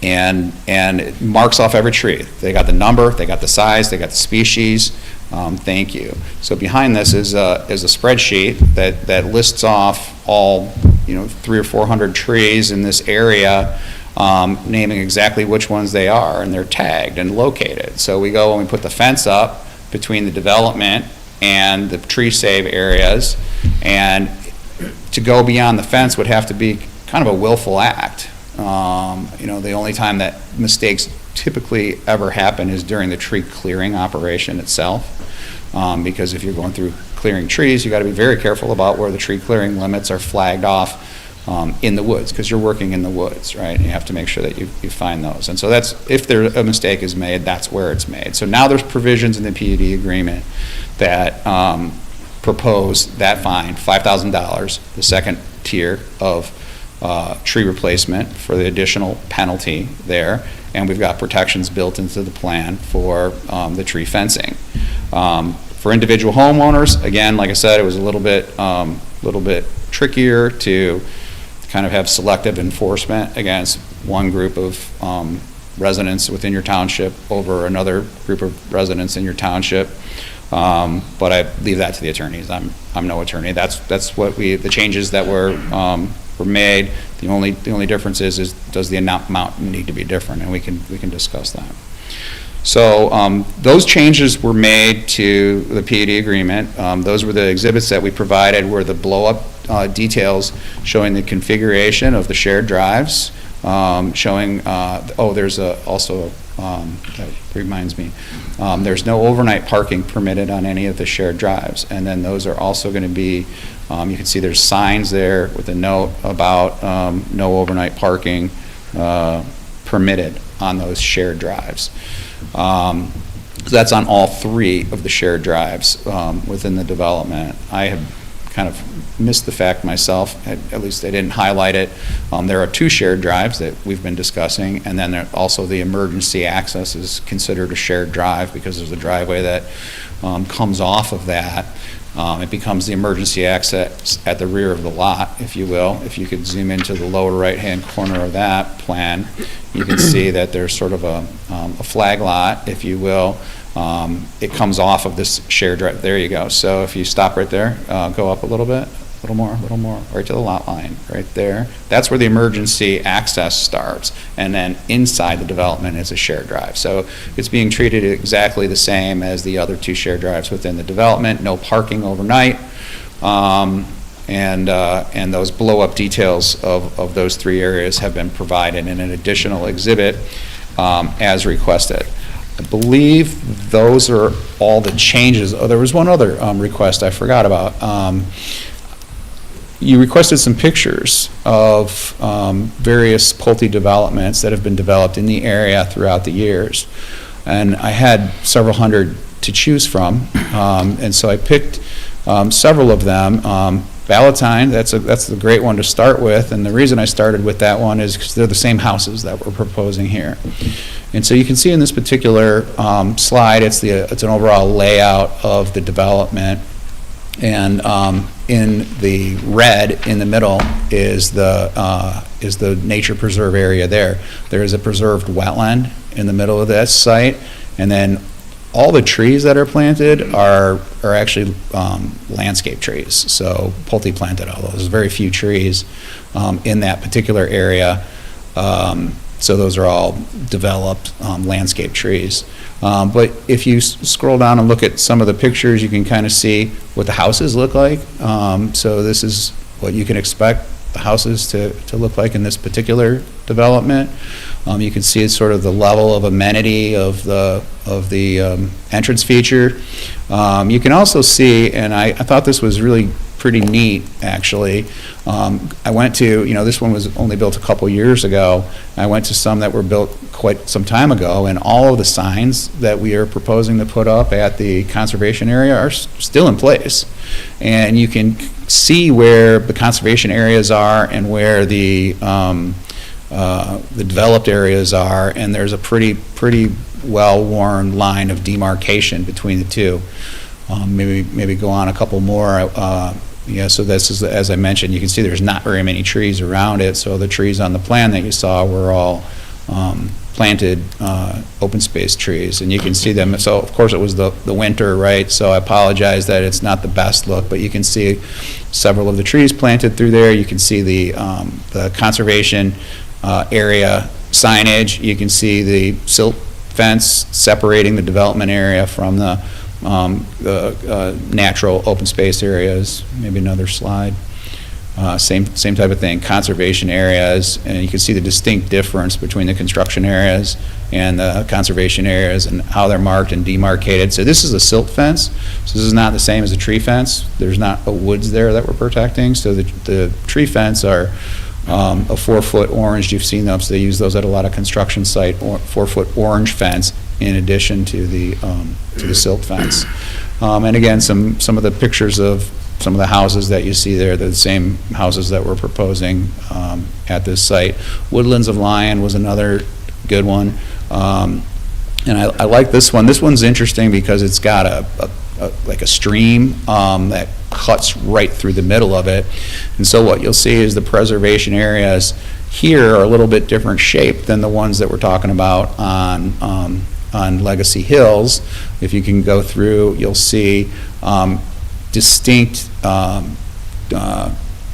it marks off every tree. They got the number, they got the size, they got the species. Thank you. So behind this is a spreadsheet that lists off all 300 or 400 trees in this area, naming exactly which ones they are, and they're tagged and located. So we go and we put the fence up between the development and the tree save areas, and to go beyond the fence would have to be kind of a willful act. The only time that mistakes typically ever happen is during the tree clearing operation itself, because if you're going through clearing trees, you got to be very careful about where the tree clearing limits are flagged off in the woods, because you're working in the woods, right? And you have to make sure that you find those. And so if a mistake is made, that's where it's made. So now there's provisions in the PUD agreement that propose that fine, $5,000, the second tier of tree replacement for the additional penalty there, and we've got protections built into the plan for the tree fencing. For individual homeowners, again, like I said, it was a little bit trickier to kind of have selective enforcement against one group of residents within your township over another group of residents in your township. But I leave that to the attorneys. I'm no attorney. That's what the changes that were made. The only difference is does the amount need to be different, and we can discuss that. So those changes were made to the PUD agreement. Those were the exhibits that we provided, were the blow-up details showing the configuration of the shared drives, showing, there's also, that reminds me, there's no overnight parking permitted on any of the shared drives. And then those are also going to be, you can see there's signs there with a note about no overnight parking permitted on those shared drives. So that's on all 3 of the shared drives within the development. I have kind of missed the fact myself, at least I didn't highlight it. There are 2 shared drives that we've been discussing, and then there also the emergency access is considered a shared drive because there's a driveway that comes off of that. It becomes the emergency access at the rear of the lot, if you will. If you could zoom into the lower right-hand corner of that plan, you can see that there's sort of a flag lot, if you will. It comes off of this shared drive. There you go. So if you stop right there, go up a little bit, a little more, right to the lot line, right there. That's where the emergency access starts. And then inside the development is a shared drive. So it's being treated exactly the same as the other 2 shared drives within the development. No parking overnight. And those blow-up details of those 3 areas have been provided in an additional exhibit as requested. I believe those are all the changes. Oh, there was one other request I forgot about. You requested some pictures of various Pulte developments that have been developed in the area throughout the years. And I had several hundred to choose from. And so I picked several of them. Valentine, that's the great one to start with. And the reason I started with that one is because they're the same houses that we're proposing here. And so you can see in this particular slide, it's an overall layout of the development. And in the red in the middle is the nature preserve area there. There is a preserved wetland in the middle of this site, and then all the trees that are planted are actually landscape trees. So Pulte planted all those. There's very few trees in that particular area. So those are all developed landscape trees. But if you scroll down and look at some of the pictures, you can kind of see what the houses look like. So this is what you can expect the houses to look like in this particular development. You can see it's sort of the level of amenity of the entrance feature. You can also see, and I thought this was really pretty neat, actually. I went to, this one was only built a couple years ago. I went to some that were built quite some time ago, and all of the signs that we are proposing to put up at the conservation area are still in place. And you can see where the conservation areas are and where the developed areas are, and there's a pretty well-worn line of demarcation between the two. Maybe go on a couple more. So this is, as I mentioned, you can see there's not very many trees around it, so the trees on the plan that you saw were all planted open space trees, and you can see them. So of course it was the winter, right? So I apologize that it's not the best look, but you can see several of the trees planted through there. You can see the conservation area signage. You can see the silt fence separating the development area from the natural open space areas. Maybe another slide. Same type of thing, conservation areas, and you can see the distinct difference between the construction areas and the conservation areas and how they're marked and demarcated. So this is a silt fence, so this is not the same as a tree fence. There's not a woods there that we're protecting, so the tree fence are a 4-foot orange. You've seen those, they use those at a lot of construction site, 4-foot orange fence in addition to the silt fence. And again, some of the pictures of some of the houses that you see there, they're the same houses that we're proposing at this site. Woodlands of Lyon was another good one. And I like this one. This one's interesting because it's got like a stream that cuts right through the middle of it. And so what you'll see is the preservation areas here are a little bit different shape than the ones that we're talking about on Legacy Hills. If you can go through, you'll see distinct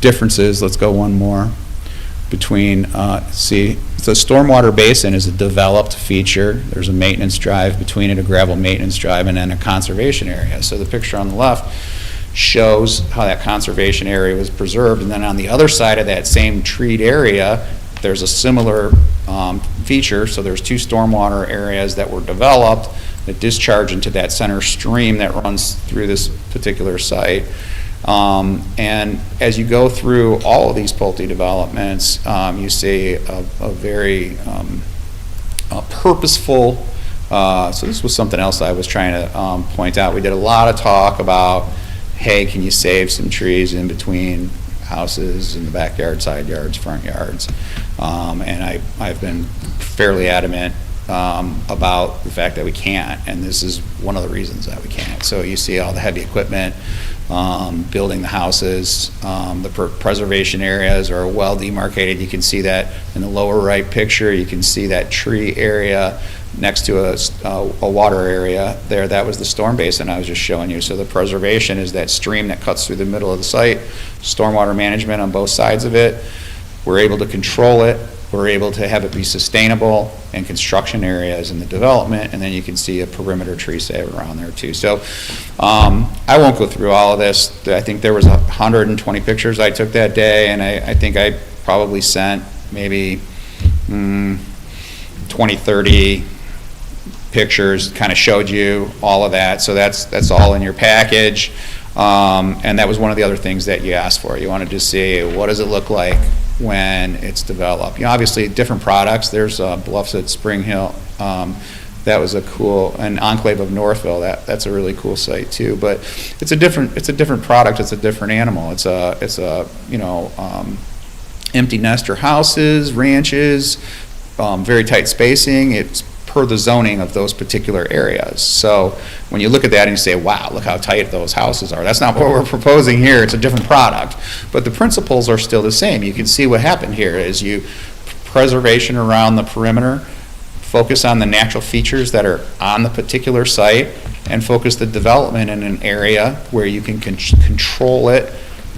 differences. Let's go one more. Between, see, the stormwater basin is a developed feature. There's a maintenance drive between it, a gravel maintenance drive, and then a conservation area. So the picture on the left shows how that conservation area was preserved, and then on the other side of that same treed area, there's a similar feature. So there's two stormwater areas that were developed that discharge into that center stream that runs through this particular site. And as you go through all of these Pulte developments, you see a very purposeful, so this was something else I was trying to point out. We did a lot of talk about, hey, can you save some trees in between houses in the backyard, side yards, front yards? And I've been fairly adamant about the fact that we can't, and this is one of the reasons that we can't. So you see all the heavy equipment, building the houses, the preservation areas are well demarcated. You can see that in the lower right picture. You can see that tree area next to a water area there. That was the storm basin I was just showing you. So the preservation is that stream that cuts through the middle of the site, stormwater management on both sides of it. We're able to control it. We're able to have it be sustainable, and construction areas in the development, and then you can see a perimeter tree save around there too. So I won't go through all of this. I think there was 120 pictures I took that day, and I think I probably sent maybe 20, 30 pictures, kind of showed you all of that. So that's all in your package. And that was one of the other things that you asked for. You wanted to see, what does it look like when it's developed? You know, obviously different products. There's Bluffs at Spring Hill. That was a cool, and Enclave of Northville. That's a really cool site too. But it's a different product. It's a different animal. It's a you know, empty nester houses, ranches, very tight spacing. It's per the zoning of those particular areas. So when you look at that and you say, wow, look how tight those houses are, that's not what we're proposing here. It's a different product. But the principles are still the same. You can see what happened here is you preservation around the perimeter, focus on the natural features that are on the particular site, and focus the development in an area where you can control it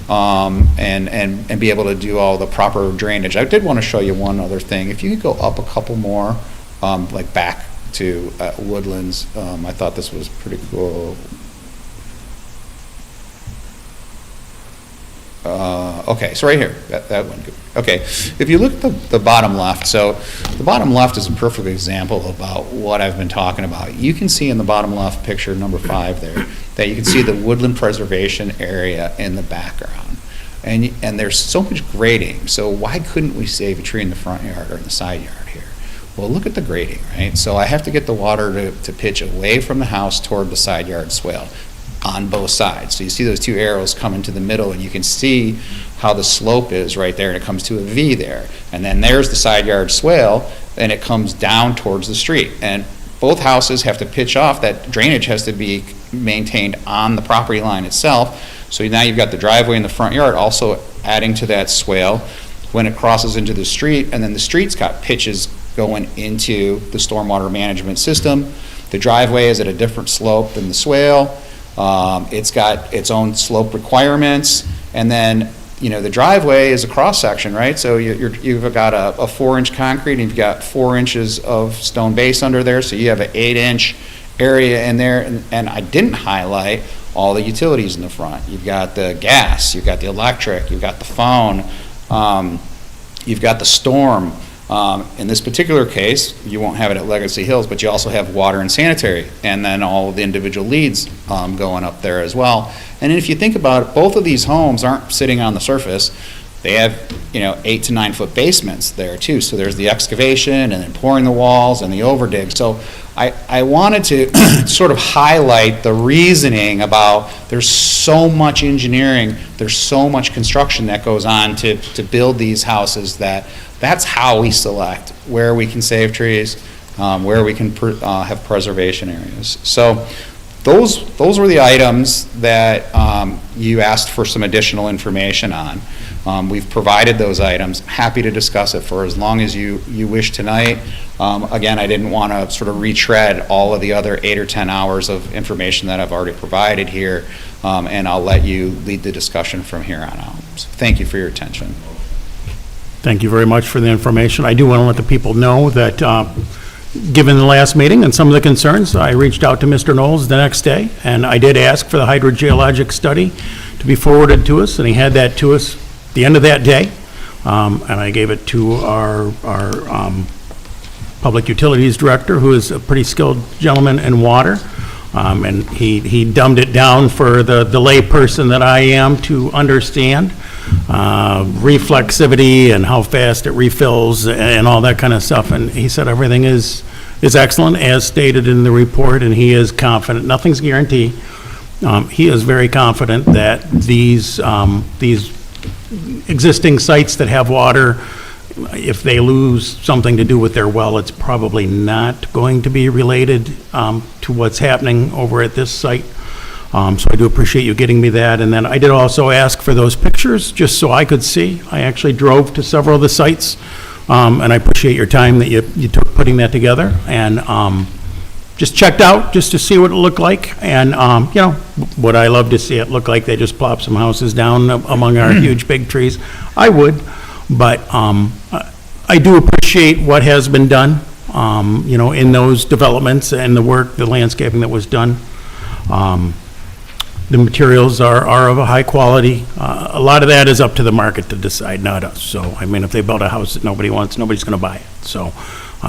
and be able to do all the proper drainage. I did want to show you one other thing. If you could go up a couple more, like back to Woodlands. I thought this was pretty cool. Okay, so right here, that one. Okay, if you look at the bottom left, so the bottom left is a perfect example about what I've been talking about. You can see in the bottom left picture, number 5 there, that you can see the woodland preservation area in the background. And there's so much grading, so why couldn't we save a tree in the front yard or in the side yard here? Well, look at the grading, right? So I have to get the water to pitch away from the house toward the side yard swale on both sides. So you see those two arrows come into the middle, and you can see how the slope is right there, and it comes to a V there. And then there's the side yard swale, and it comes down towards the street. And both houses have to pitch off. That drainage has to be maintained on the property line itself. So now you've got the driveway in the front yard also adding to that swale when it crosses into the street, and then the street's got pitches going into the stormwater management system. The driveway is at a different slope than the swale. It's got its own slope requirements, and then the driveway is a cross section, right? So you've got a 4-inch concrete, and you've got 4 inches of stone base under there, so you have an 8-inch area in there, and I didn't highlight all the utilities in the front. You've got the gas, you've got the electric, you've got the phone, you've got the storm. In this particular case, you won't have it at Legacy Hills, but you also have water and sanitary, and then all of the individual leads going up there as well. And if you think about it, both of these homes aren't sitting on the surface. They have, 8 to 9 foot basements there too. So there's the excavation and then pouring the walls and the overdig. So I wanted to sort of highlight the reasoning about there's so much engineering, there's so much construction that goes on to build these houses that's how we select where we can save trees, where we can have preservation areas. So those were the items that you asked for some additional information on. We've provided those items. Happy to discuss it for as long as you wish tonight. Again, I didn't want to sort of retread all of the other 8 or 10 hours of information that I've already provided here, and I'll let you lead the discussion from here on out. So thank you for your attention. Thank you very much for the information. I do want to let the people know that, given the last meeting and some of the concerns, I reached out to Mr. Knowles the next day, and I did ask for the hydrogeologic study to be forwarded to us, and he had that to us the end of that day, and I gave it to our Public Utilities Director, who is a pretty skilled gentleman in water, and he dumbed it down for the lay person that I am to understand, reflexivity and how fast it refills and all that kind of stuff, and he said everything is excellent as stated in the report, and he is confident, nothing's guaranteed, he is very confident that these existing sites that have water, if they lose something to do with their well, it's probably not going to be related to what's happening over at this site. So I do appreciate you getting me that. And then I did also ask for those pictures, just so I could see. I actually drove to several of the sites, and I appreciate your time that you took putting that together. And just checked out just to see what it looked like. And, would I love to see it look like they just plopped some houses down among our huge big trees? I would, but I do appreciate what has been done, in those developments and the work, the landscaping that was done. The materials are of a high quality. A lot of that is up to the market to decide, not us. So, I mean, if they build a house that nobody wants, nobody's going to buy it. So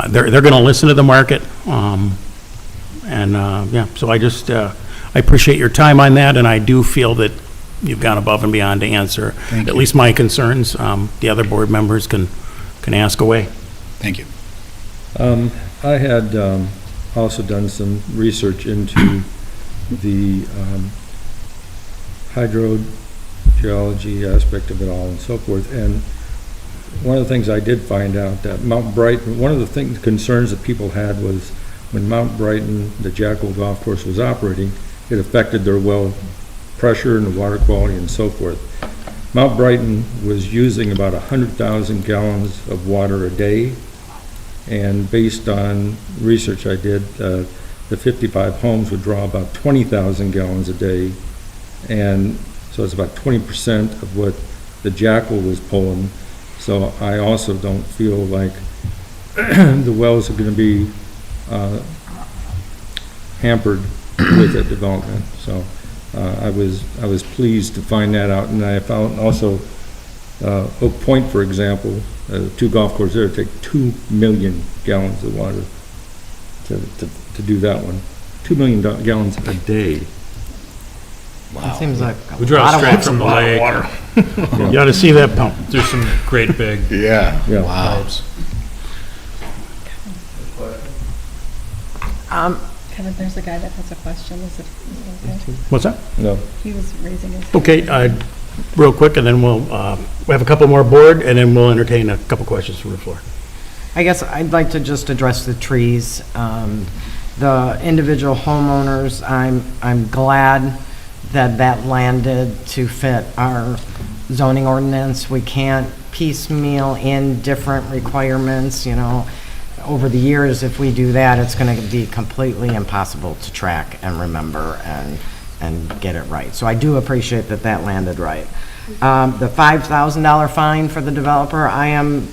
they're going to listen to the market. So I appreciate your time on that, and I do feel that you've gone above and beyond to answer at least my concerns. The other board members can ask away. Thank you. I had also done some research into the hydrogeology aspect of it all and so forth, and one of the things I did find out that Mount Brighton, one of the concerns that people had was when Mount Brighton, the Jackal Golf Course, was operating, it affected their well pressure and the water quality and so forth. Mount Brighton was using about 100,000 gallons of water a day, and based on research I did, the 55 homes would draw about 20,000 gallons a day, and so it's about 20% of what the Jackal was pulling. So I also don't feel like the wells are going to be hampered with the development. So I was pleased to find that out, and I found also Oak Point, for example, 2 golf courses there take 2 million gallons of water to do that one. 2 million gallons a day. It seems like a We draw lot of straight water. from the lake. You ought to see that pump. There's some great big Yeah. Wow. pipes. Kevin, there's a guy that has a question. Is it okay? What's that? No. He was raising his hand. Okay, real quick, and then we have a couple more board, and then we'll entertain a couple questions from the floor. I guess I'd like to just address the trees. The individual homeowners, I'm glad that landed to fit our zoning ordinance. We can't piecemeal in different requirements, Over the years, if we do that, it's going to be completely impossible to track and remember and get it right. So I do appreciate that landed right. The $5,000 fine for the developer, I am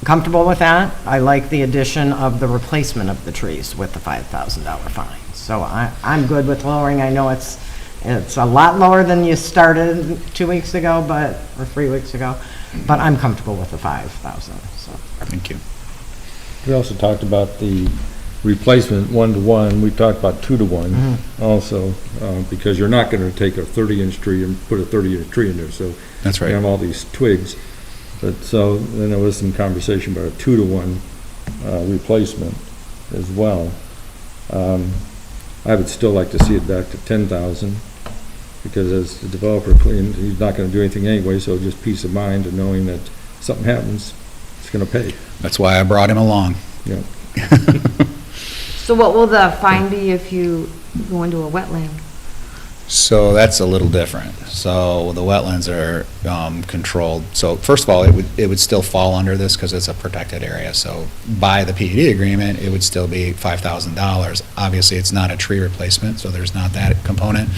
comfortable with that. I like the addition of the replacement of the trees with the $5,000 fine. So I'm good with lowering. I know it's a lot lower than you started 2 weeks ago, or 3 weeks ago, but I'm comfortable with the $5,000. So. Thank you. We also talked about the replacement 1-to-1, we talked about 2-to-1 also, because you're not gonna take a 30-inch tree and put a 30-inch tree in there, so. That's right. You have all these twigs, but so, then there was some conversation about a 2-to-1, replacement as well. I would still like to see it back to 10,000, because as the developer claimed, he's not gonna do anything anyway, so just peace of mind and knowing that something happens, it's gonna pay. That's why I brought him along. Yeah. So what will the fine be if you go into a wetland? So that's a little different. So the wetlands are controlled. So first of all, it would still fall under this because it's a protected area. So by the PUD agreement, it would still be $5,000. Obviously, it's not a tree replacement, so there's not that component.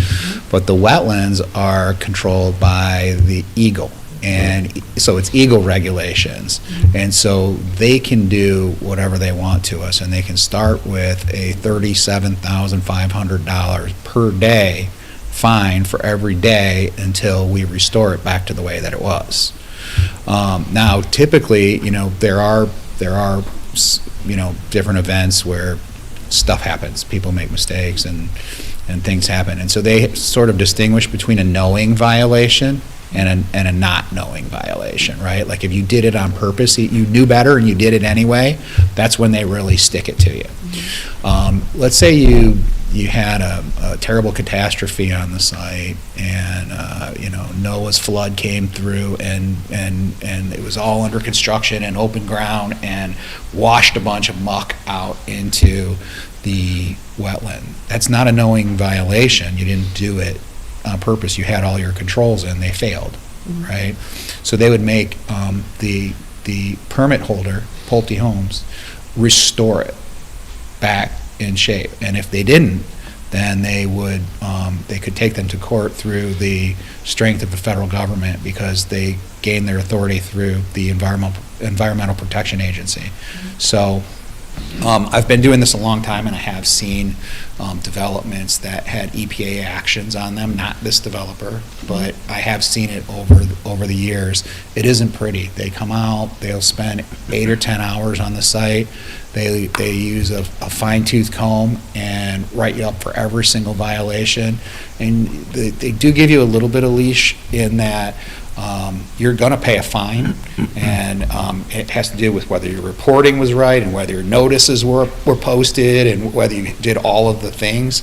But the wetlands are controlled by the Eagle. And so it's Eagle regulations. And so they can do whatever they want to us, and they can start with a $37,500 per day fine for every day until we restore it back to the way that it was. Now, typically, there are different events where stuff happens. People make mistakes and things happen. And so they sort of distinguish between a knowing violation and a not knowing violation, right? Like if you did it on purpose, you knew better and you did it anyway, that's when they really stick it to you. Let's say you had a terrible catastrophe on the site, and Noah's flood came through, and it was all under construction and open ground and washed a bunch of muck out into the wetland. That's not a knowing violation. You didn't do it on purpose. You had all your controls in, they failed, right? So they would make the permit holder, Pulte Homes, restore it back in shape. And if they didn't, then they could take them to court through the strength of the federal government, because they gained their authority through the Environmental Protection Agency. So I've been doing this a long time, and I have seen developments that had EPA actions on them, not this developer, but I have seen it over the years. It isn't pretty. They come out, they'll spend 8 or 10 hours on the site. They use a fine-tooth comb and write you up for every single violation. And they do give you a little bit of leash in that you're going to pay a fine, and it has to do with whether your reporting was right and whether your notices were posted and whether you did all of the things.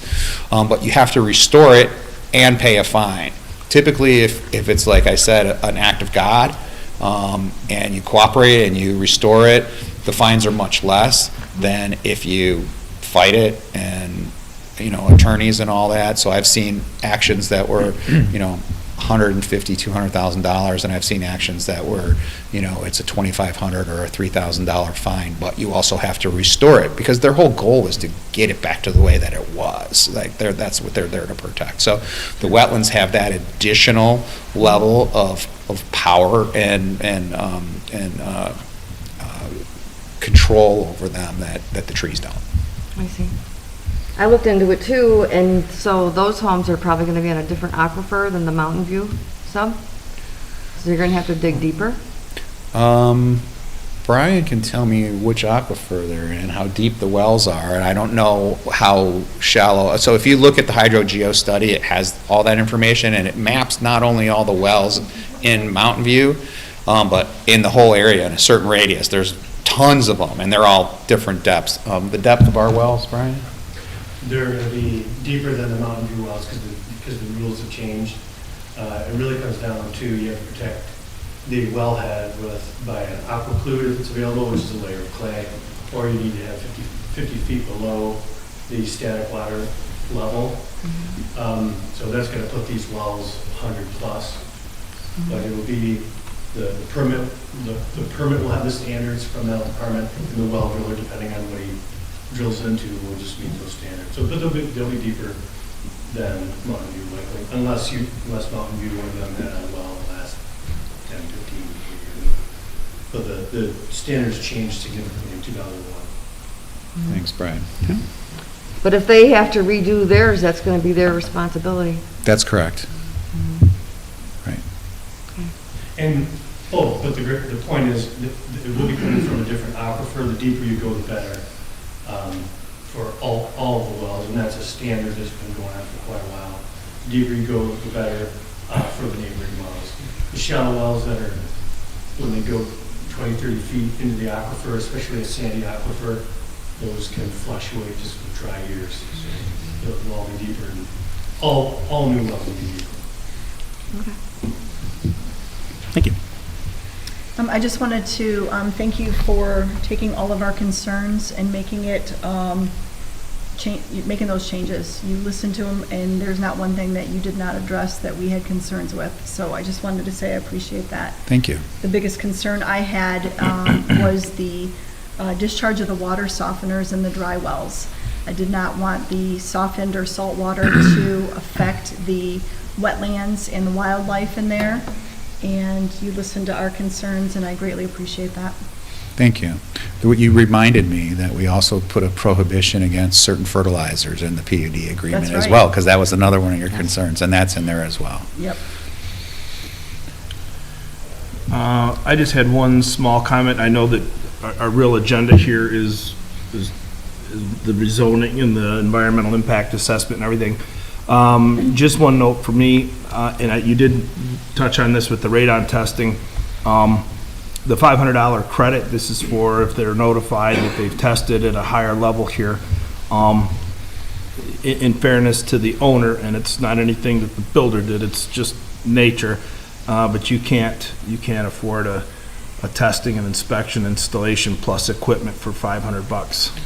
But you have to restore it and pay a fine. Typically, if it's, like I said, an act of God, and you cooperate and you restore it, the fines are much less than if you fight it and, attorneys and all that. So I've seen actions that were, $150,000, $200,000, and I've seen actions that were, it's a $2,500 or a $3,000 fine, but you also have to restore it, because their whole goal is to get it back to the way that it was. Like that's what they're there to protect. So the wetlands have that additional level of power and control over them that the trees don't. I see. I looked into it too, and so those homes are probably gonna be on a different aquifer than the Mountain View sub? So you're gonna have to dig deeper? Brian can tell me which aquifer they're in, how deep the wells are, and I don't know how shallow. So if you look at the hydrogeo study, it has all that information, and it maps not only all the wells in Mountain View, but in the whole area in a certain radius. There's tons of them, and they're all different depths. The depth of our wells, Brian? They're going to be deeper than the Mountain View wells because the rules have changed. It really comes down to you have to protect the wellhead by an aquaclude if it's available, which is a layer of clay, or you need to have 50 feet below the static water level. So that's going to put these wells 100 plus. But it will be the permit. The permit will have the standards from that department, and the well driller, depending on what he drills into, will just meet those standards. So, but they'll be deeper than Mountain View, likely, unless Mountain View, one of them had a well in the last 10, 15 years. But the standards changed significantly in 2001. Thanks, Brian. But if they have to redo theirs, that's gonna be their responsibility. That's correct. Right. And, but the point is, that it will be coming from a different aquifer. The deeper you go, the better. for all of the wells, and that's a standard that's been going on for quite a while. The deeper you go, the better for the neighboring wells. The shallow wells that are, when they go 20, 30 feet into the aquifer, especially a sandy aquifer, those can fluctuate just with dry years. So they'll all be deeper, and all new wells will be deeper. Thank you. I just wanted to thank you for taking all of our concerns and making it, making those changes. You listened to them, and there's not one thing that you did not address that we had concerns with. So I just wanted to say I appreciate that. Thank you. The biggest concern I had was the discharge of the water softeners in the dry wells. I did not want the softened or salt water to affect the wetlands and the wildlife in there. And you listened to our concerns, and I greatly appreciate that. Thank you. You reminded me that we also put a prohibition against certain fertilizers in the PUD agreement That's as right. well, because that was another one of your concerns, and that's in there as well. Yep. I just had one small comment. I know that our real agenda here is the rezoning and the environmental impact assessment and everything. Just one note for me, and you did touch on this with the radon testing. The $500 credit, this is for if they're notified that they've tested at a higher level here. In fairness to the owner, and it's not anything that the builder did, it's just nature. But you can't afford a testing and inspection installation plus equipment for $500.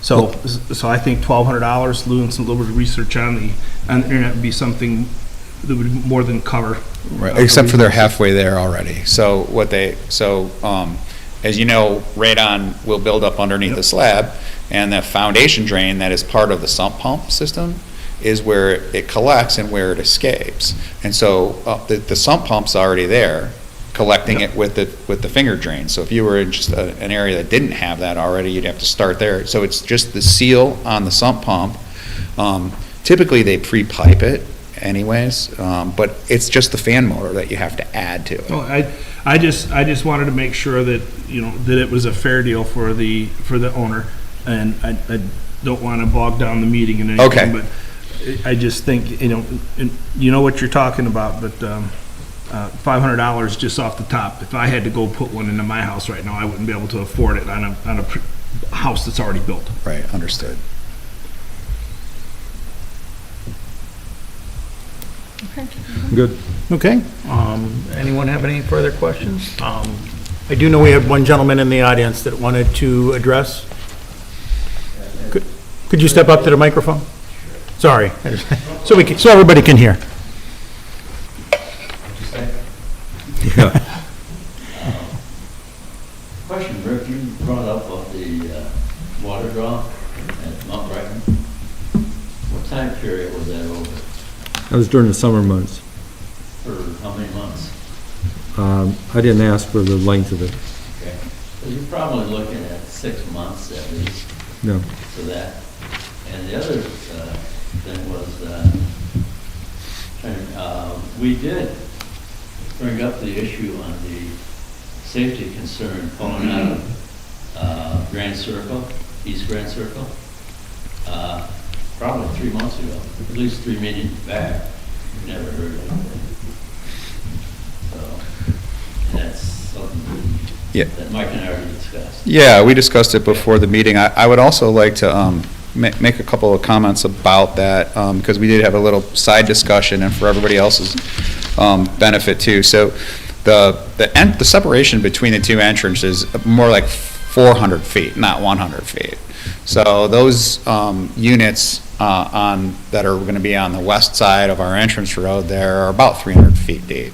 So I think $1,200, doing some little bit of research on the internet would be something that would more than cover. Right, except for they're halfway there already. So as you know, radon will build up underneath the slab, and the foundation drain that is part of the sump pump system is where it collects and where it escapes. And so the sump pump's already there, collecting it with the finger drain. So if you were in just an area that didn't have that already, you'd have to start there. So it's just the seal on the sump pump. Typically they pre-pipe it anyways, but it's just the fan motor that you have to add to it. Well, I just wanted to make sure that, that it was a fair deal for the owner, and I don't want to bog down the meeting in anything. Okay. But I just think, you know what you're talking about, but $500 just off the top. If I had to go put one into my house right now, I wouldn't be able to afford it on a house that's already built. Right, understood. Okay. Good. Okay. Anyone have any further questions? I do know we have one gentleman in the audience that wanted to address. Could you step up to the microphone? Sorry. So everybody can hear. Question, Rick, you brought up of the water draw at Mount Brighton. What time period was that over? That was during the summer months. For how many months? I didn't ask for the length of it. Okay. So you're probably looking at 6 months at least No. for that. And the other thing was, we did bring up the issue on the safety concern pulling out of Grand Circle, East Grand Circle, probably 3 months ago, at least 3 meetings back. Never heard of it. So, and that's something that Mike and I already discussed. Yeah, we discussed it before the meeting. I would also like to make a couple of comments about that, because we did have a little side discussion, and for everybody else's benefit too. So the separation between the two entrances is more like 400 feet, not 100 feet. So those units that are going to be on the west side of our entrance road there are about 300 feet deep.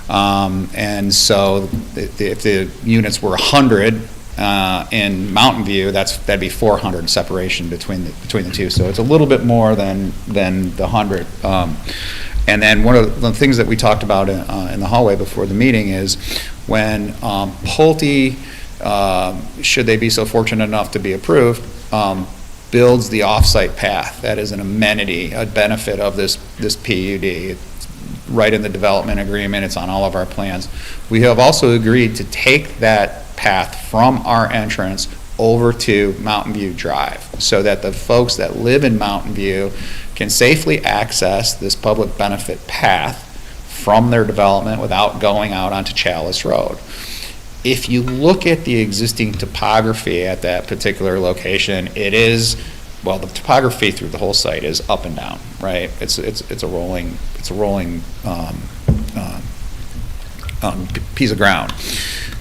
And so if the units were 100 in Mountain View, that'd be 400 separation between the two. So it's a little bit more than the 100. And then one of the things that we talked about in the hallway before the meeting is when Pulte, should they be so fortunate enough to be approved, builds the off-site path. That is an amenity, a benefit of this PUD. It's right in the development agreement. It's on all of our plans. We have also agreed to take that path from our entrance over to Mountain View Drive, so that the folks that live in Mountain View can safely access this public benefit path from their development without going out onto Chalice Road. If you look at the existing topography at that particular location, it is, well, the topography through the whole site is up and down, right? It's a rolling piece of ground.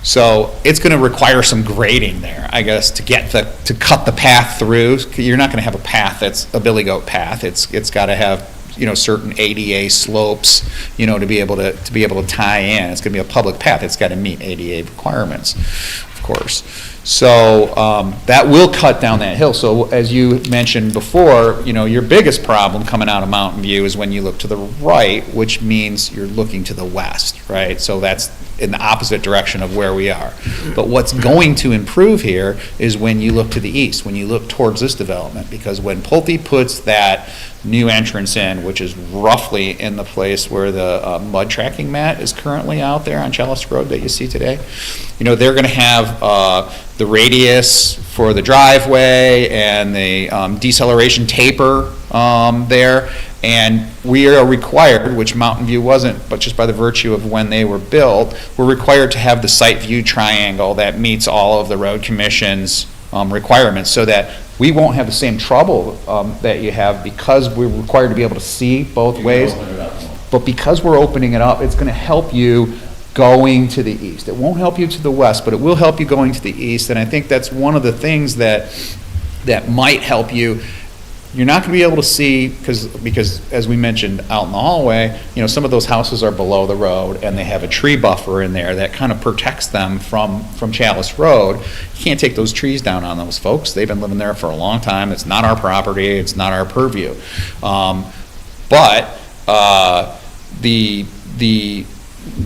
So it's going to require some grading there, I guess, to cut the path through. You're not going to have a path that's a billy goat path. It's got to have, certain ADA slopes, to be able to tie in. It's going to be a public path. It's got to meet ADA requirements, of course. So that will cut down that hill. So as you mentioned before, your biggest problem coming out of Mountain View is when you look to the right, which means you're looking to the west, right? So that's in the opposite direction of where we are. But what's going to improve here is when you look to the east, when you look towards this development, because when Pulte puts that new entrance in, which is roughly in the place where the mud tracking mat is currently out there on Chalice Road that you see today, they're going to have the radius for the driveway and the deceleration taper there. And we are required, which Mountain View wasn't, but just by the virtue of when they were built, we're required to have the site view triangle that meets all of the road commission's requirements, so that we won't have the same trouble that you have, because we're required to be able to see both ways. But because we're opening it up, it's going to help you going to the east. It won't help you to the west, but it will help you going to the east. And I think that's one of the things that might help you. You're not going to be able to see, because as we mentioned out in the hallway, some of those houses are below the road, and they have a tree buffer in there that kind of protects them from Chalice Road. You can't take those trees down on those folks. They've been living there for a long time. It's not our property. It's not our purview. But the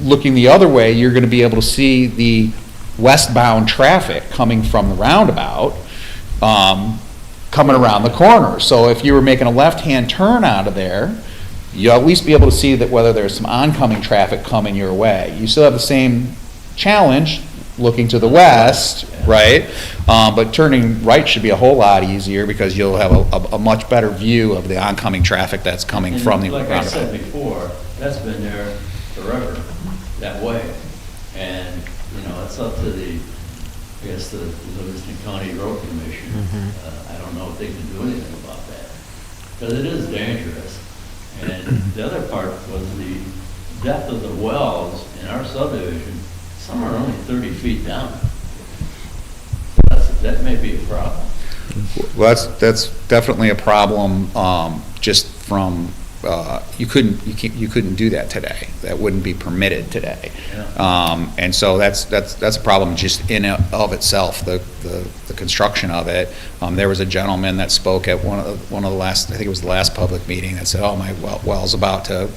looking the other way, you're going to be able to see the westbound traffic coming from the roundabout, coming around the corner. So if you were making a left-hand turn out of there, you'll at least be able to see that whether there's some oncoming traffic coming your way. You still have the same challenge looking to the west, right? But turning right should be a whole lot easier, because you'll have a much better view of the oncoming traffic that's coming from the roundabout. Like I said before, that's been there forever, that way. And, it's up to the Livingston County Road Commission. I don't know if they can do anything about that, because it is dangerous. And the other part was the depth of the wells in our subdivision. Some are only 30 feet down. That may be a problem. Well, that's definitely a problem. Just from you couldn't do that today. That wouldn't be permitted today. Yeah. And so that's a problem just in and of itself. The construction of it. There was a gentleman that spoke at one of the last, I think it was the last public meeting, that said, "Oh, my well's about to,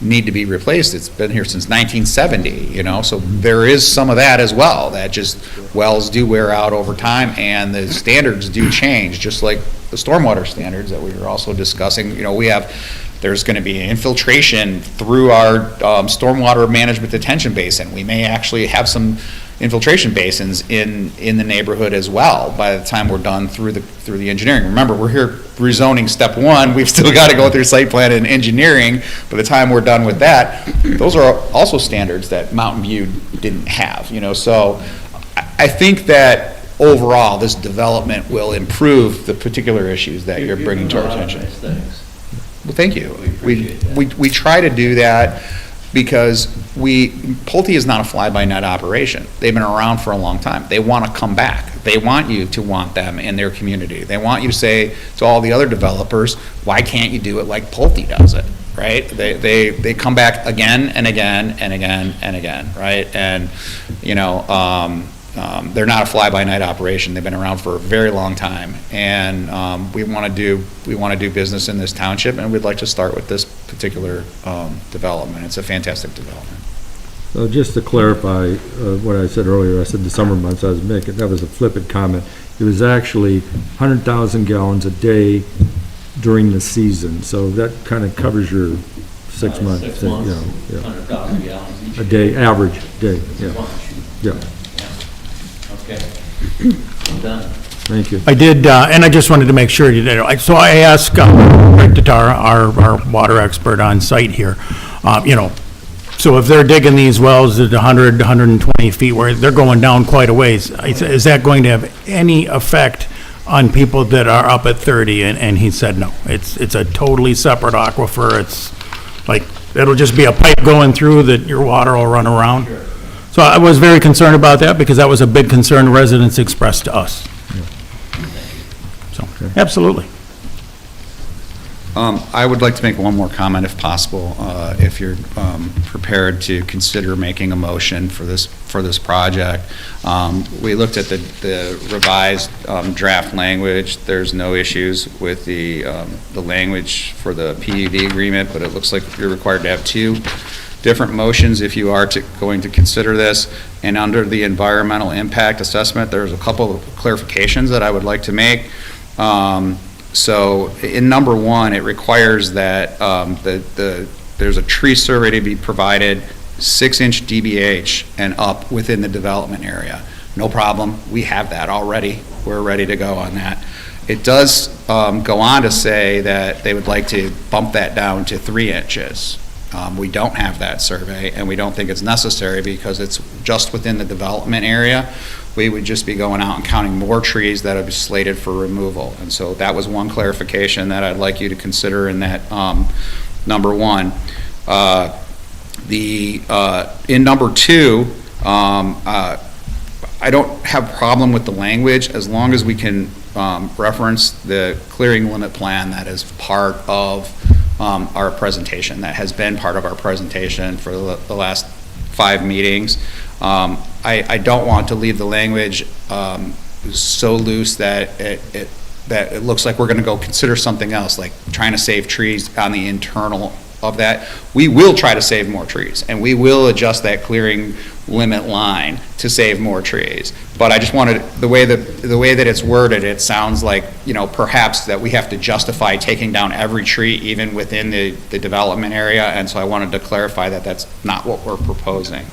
need to be replaced. It's been here since 1970, so there is some of that as well, that just wells do wear out over time, and the standards do change, just like the stormwater standards that we were also discussing. There's going to be infiltration through our stormwater management detention basin. We may actually have some infiltration basins in the neighborhood as well by the time we're done through the engineering. Remember, we're here rezoning step one. We've still got to go through site plan and engineering. By the time we're done with that, those are also standards that Mountain View didn't have. So I think that overall this development will improve the particular issues that you're bringing to our attention. Well, thank you. We try to do that, because Pulte is not a fly-by-night operation. They've been around for a long time. They want to come back. They want you to want them in their community. They want you to say to all the other developers, why can't you do it like Pulte does it, right? They come back again and again and again and again, right? And, they're not a fly-by-night operation. They've been around for a very long time, and we want to do business in this township, and we'd like to start with this particular development. It's a fantastic development. So just to clarify what I said earlier, I said the summer months I was making, that was a flippant comment. It was actually 100,000 gallons a day during the season, so that kind of covers your 6 months. 6 months, 100,000 gallons each a day, average day, yeah. Yeah. Okay. I'm done. Thank you. I did, and I just wanted to make sure you did. So I asked Rick Tatar, our water expert on site here, so if they're digging these wells at 100, 120 feet, where they're going down quite a ways, is that going to have any effect on people that are up at 30? And he said no. It's a totally separate aquifer. It's like, it'll just be a pipe going through that your water will run around. So I was very concerned about that because that was a big concern residents expressed to us. So, absolutely. I would like to make one more comment if possible, if you're prepared to consider making a motion for this project. We looked at the revised draft language. There's no issues with the language for the PUD agreement, but it looks like you're required to have two different motions if you are going to consider this. And under the environmental impact assessment, there's a couple of clarifications that I would like to make. So in number one, it requires that there's a tree survey to be provided 6-inch DBH and up within the development area. No problem. We have that already. We're ready to go on that. It does go on to say that they would like to bump that down to 3 inches. We don't have that survey, and we don't think it's necessary because it's just within the development area. We would just be going out and counting more trees that are slated for removal. And so that was one clarification that I'd like you to consider in that number one. In number two, I don't have a problem with the language as long as we can reference the clearing limit plan that is part of our presentation, that has been part of our presentation for the last 5 meetings. I don't want to leave the language so loose that it looks like we're going to go consider something else, like trying to save trees on the internal of that. We will try to save more trees, and we will adjust that clearing limit line to save more trees. But I just wanted, the way that it's worded, it sounds like, perhaps that we have to justify taking down every tree even within the development area, and so I wanted to clarify that that's not what we're proposing.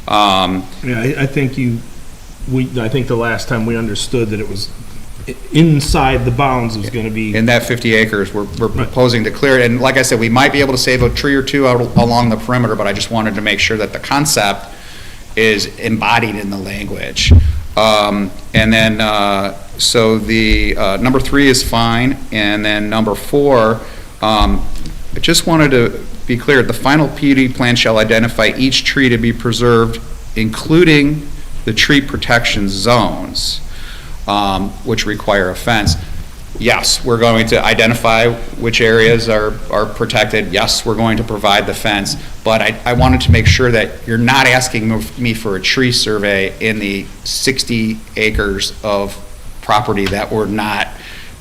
I think I think the last time we understood that it was inside the bounds was going to be. In that 50 acres, we're proposing to clear it, and like I said, we might be able to save a tree or two out along the perimeter, but I just wanted to make sure that the concept is embodied in the language. And then, so the number 3 is fine, and then number 4, I just wanted to be clear, the final PUD plan shall identify each tree to be preserved, including the tree protection zones, which require a fence. Yes, we're going to identify which areas are protected. Yes, we're going to provide the fence, but I wanted to make sure that you're not asking me for a tree survey in the 60 acres of property that we're not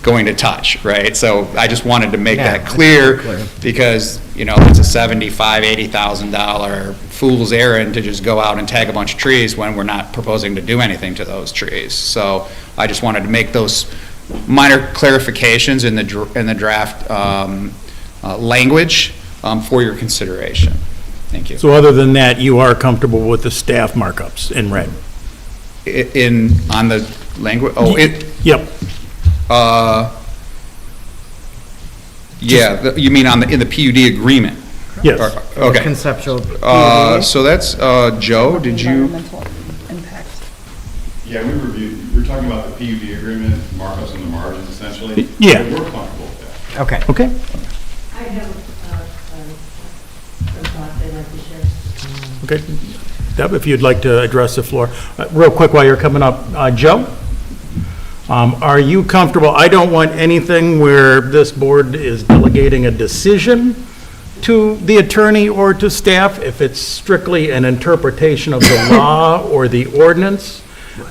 going to touch, right? So I just wanted to make that clear because, it's a $75,000, $80,000 fool's errand to just go out and tag a bunch of trees when we're not proposing to do anything to those trees. So I just wanted to make those minor clarifications in the draft language for your consideration. Thank you. So other than that, you are comfortable with the staff markups in red? On the language? Yep. Yeah, you mean in the PUD agreement? Yes. Okay. Conceptual. So that's, Joe, did you? Environmental impact. Yeah, we reviewed, you're talking about the PUD agreement, markups on the margins essentially. Yeah. We're comfortable with that. Okay. Okay. I have a thought that I'd like to share. Okay. Deb, if you'd like to address the floor. Real quick while you're coming up, Joe? Are you comfortable? I don't want anything where this board is delegating a decision to the attorney or to staff. If it's strictly an interpretation of the law or the ordinance,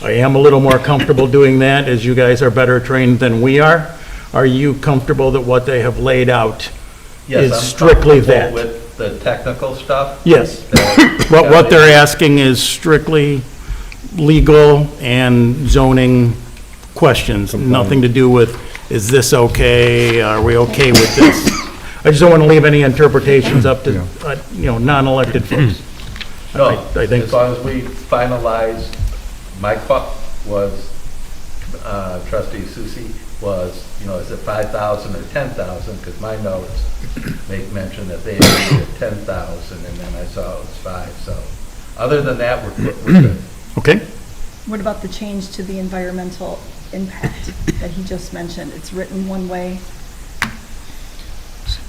I am a little more comfortable doing that, as you guys are better trained than we are. Are you comfortable that what they have laid out is strictly that? With the technical stuff? Yes. What they're asking is strictly legal and zoning questions, nothing to do with, is this okay, are we okay with this? I just don't want to leave any interpretations up to, non-elected folks. No, I think as long as we finalize, my thought was trustee Susie was, is it 5,000 or 10,000? Because my notes make mention that they agreed at 10,000, and then I saw it was 5. So other than that, we're good. Okay? What about the change to the environmental impact that he just mentioned? It's written one way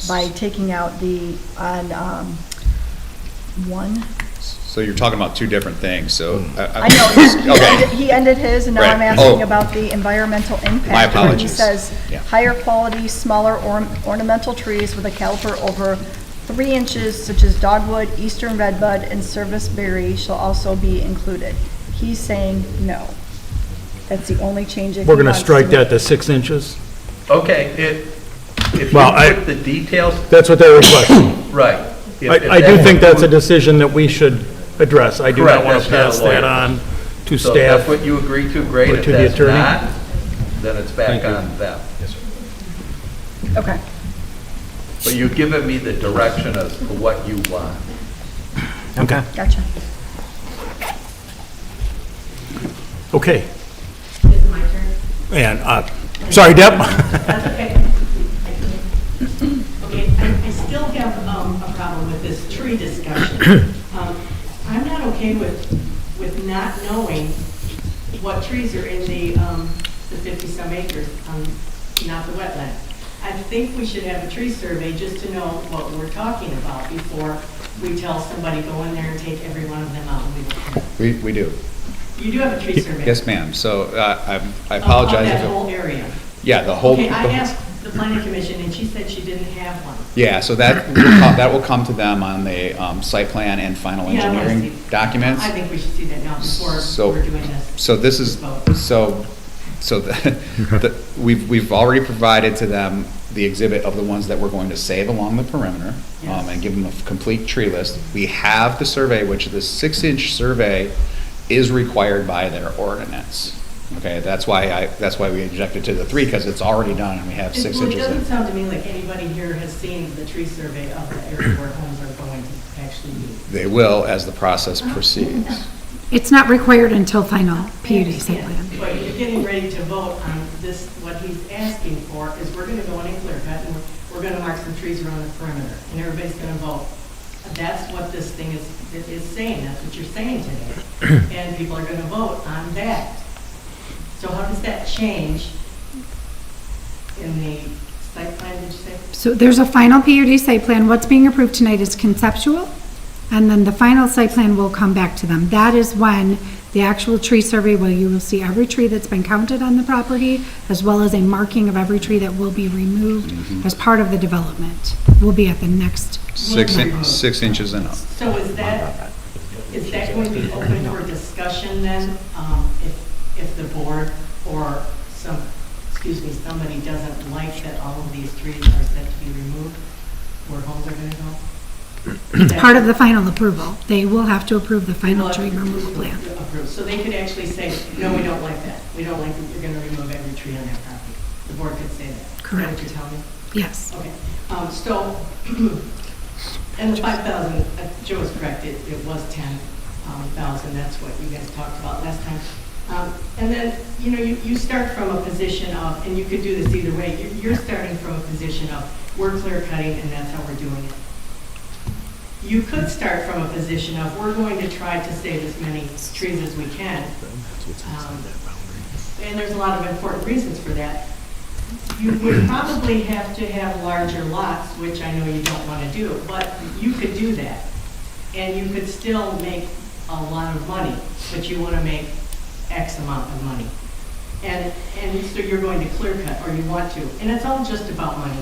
by taking out the, on, one. So you're talking about two different things, so. I know, Okay. he ended his, and now Right. I'm asking Oh. about the environmental impact. My Where he apologies. says, Yeah. higher quality, smaller ornamental trees with a caliper over 3 inches, such as dogwood, eastern redbud, and service berry shall also be included. He's saying no. That's the only change that he We're going to wants strike make. that to 6 inches? Okay, if you Well, put the details, That's what they're requesting. right. If I do that think that's a includes- decision that we should address. I do not Correct, want that's to not a pass lawyer. that on to So if staff. that's what you agree to, great. or If to the that's attorney. not, then it's back on them. Okay. But you've given me the direction as to what you want. Okay. Gotcha. Okay. Is it my turn? And, sorry, Deb? That's okay. Okay, I still have a problem with this tree discussion. I'm not okay with not knowing what trees are in the 50-some acres, not the wetland. I think we should have a tree survey just to know what we're talking about before we tell somebody, go in there and take every one of them out and leave it. We do. You do have a tree survey? Yes, ma'am. So I Of apologize. that if it- whole area? Yeah, the whole. Okay, I the- asked the planning commission, and she said she didn't have one. Yeah, so that will come to them on the site plan and final Yeah, I wanna engineering see- documents. I think we should see that now before So- we're doing this. So this is, we've already provided to them the exhibit of the ones that we're going to save along the perimeter, Yes. and give them a complete tree list. We have the survey, which the 6-inch survey is required by their ordinance. Okay, that's why we objected to the 3, because it's already done and we have 6 Well, it inches in. doesn't sound to me like anybody here has seen the tree survey of the area where homes are going to actually be. They will as the process proceeds. It's not required until final PUD site Yeah, plan. but you're getting ready to vote on this, what he's asking for is we're gonna go in and clear cut, and we're gonna mark some trees around the perimeter, and everybody's gonna vote. That's what this thing is saying, that's what you're saying today. And people are gonna vote on that. So how does that change in the site plan, did you say? So there's a final PUD site plan. What's being approved tonight is conceptual, and then the final site plan will come back to them. That is when the actual tree survey, where you will see every tree that's been counted on the property, as well as a marking of every tree that will be removed as part of the development, will be at the next. 6 inches and up. So is that going to be open for discussion then, if the board or somebody doesn't like that all of these trees are set to be removed, where homes are gonna go? It's part of the final approval. They will have to approve the final tree removal plan. Approved. So they could actually say, no, we don't like that. We don't like that you're gonna remove every tree on that property. The board could say that. Correct. Is that what you're telling me? Yes. Okay. So, and the 5,000, Joe is correct, it was 10,000, that's what you guys talked about last time. And then, you start from a position of, and you could do this either way, you're starting from a position of, we're clear cutting and that's how we're doing it. You could start from a position of, we're going to try to save as many trees as we can. And there's a lot of important reasons for that. You would probably have to have larger lots, which I know you don't want to do, but you could do that. And you could still make a lot of money, but you want to make X amount of money. And so you're going to clear cut, or you want to. And it's all just about money.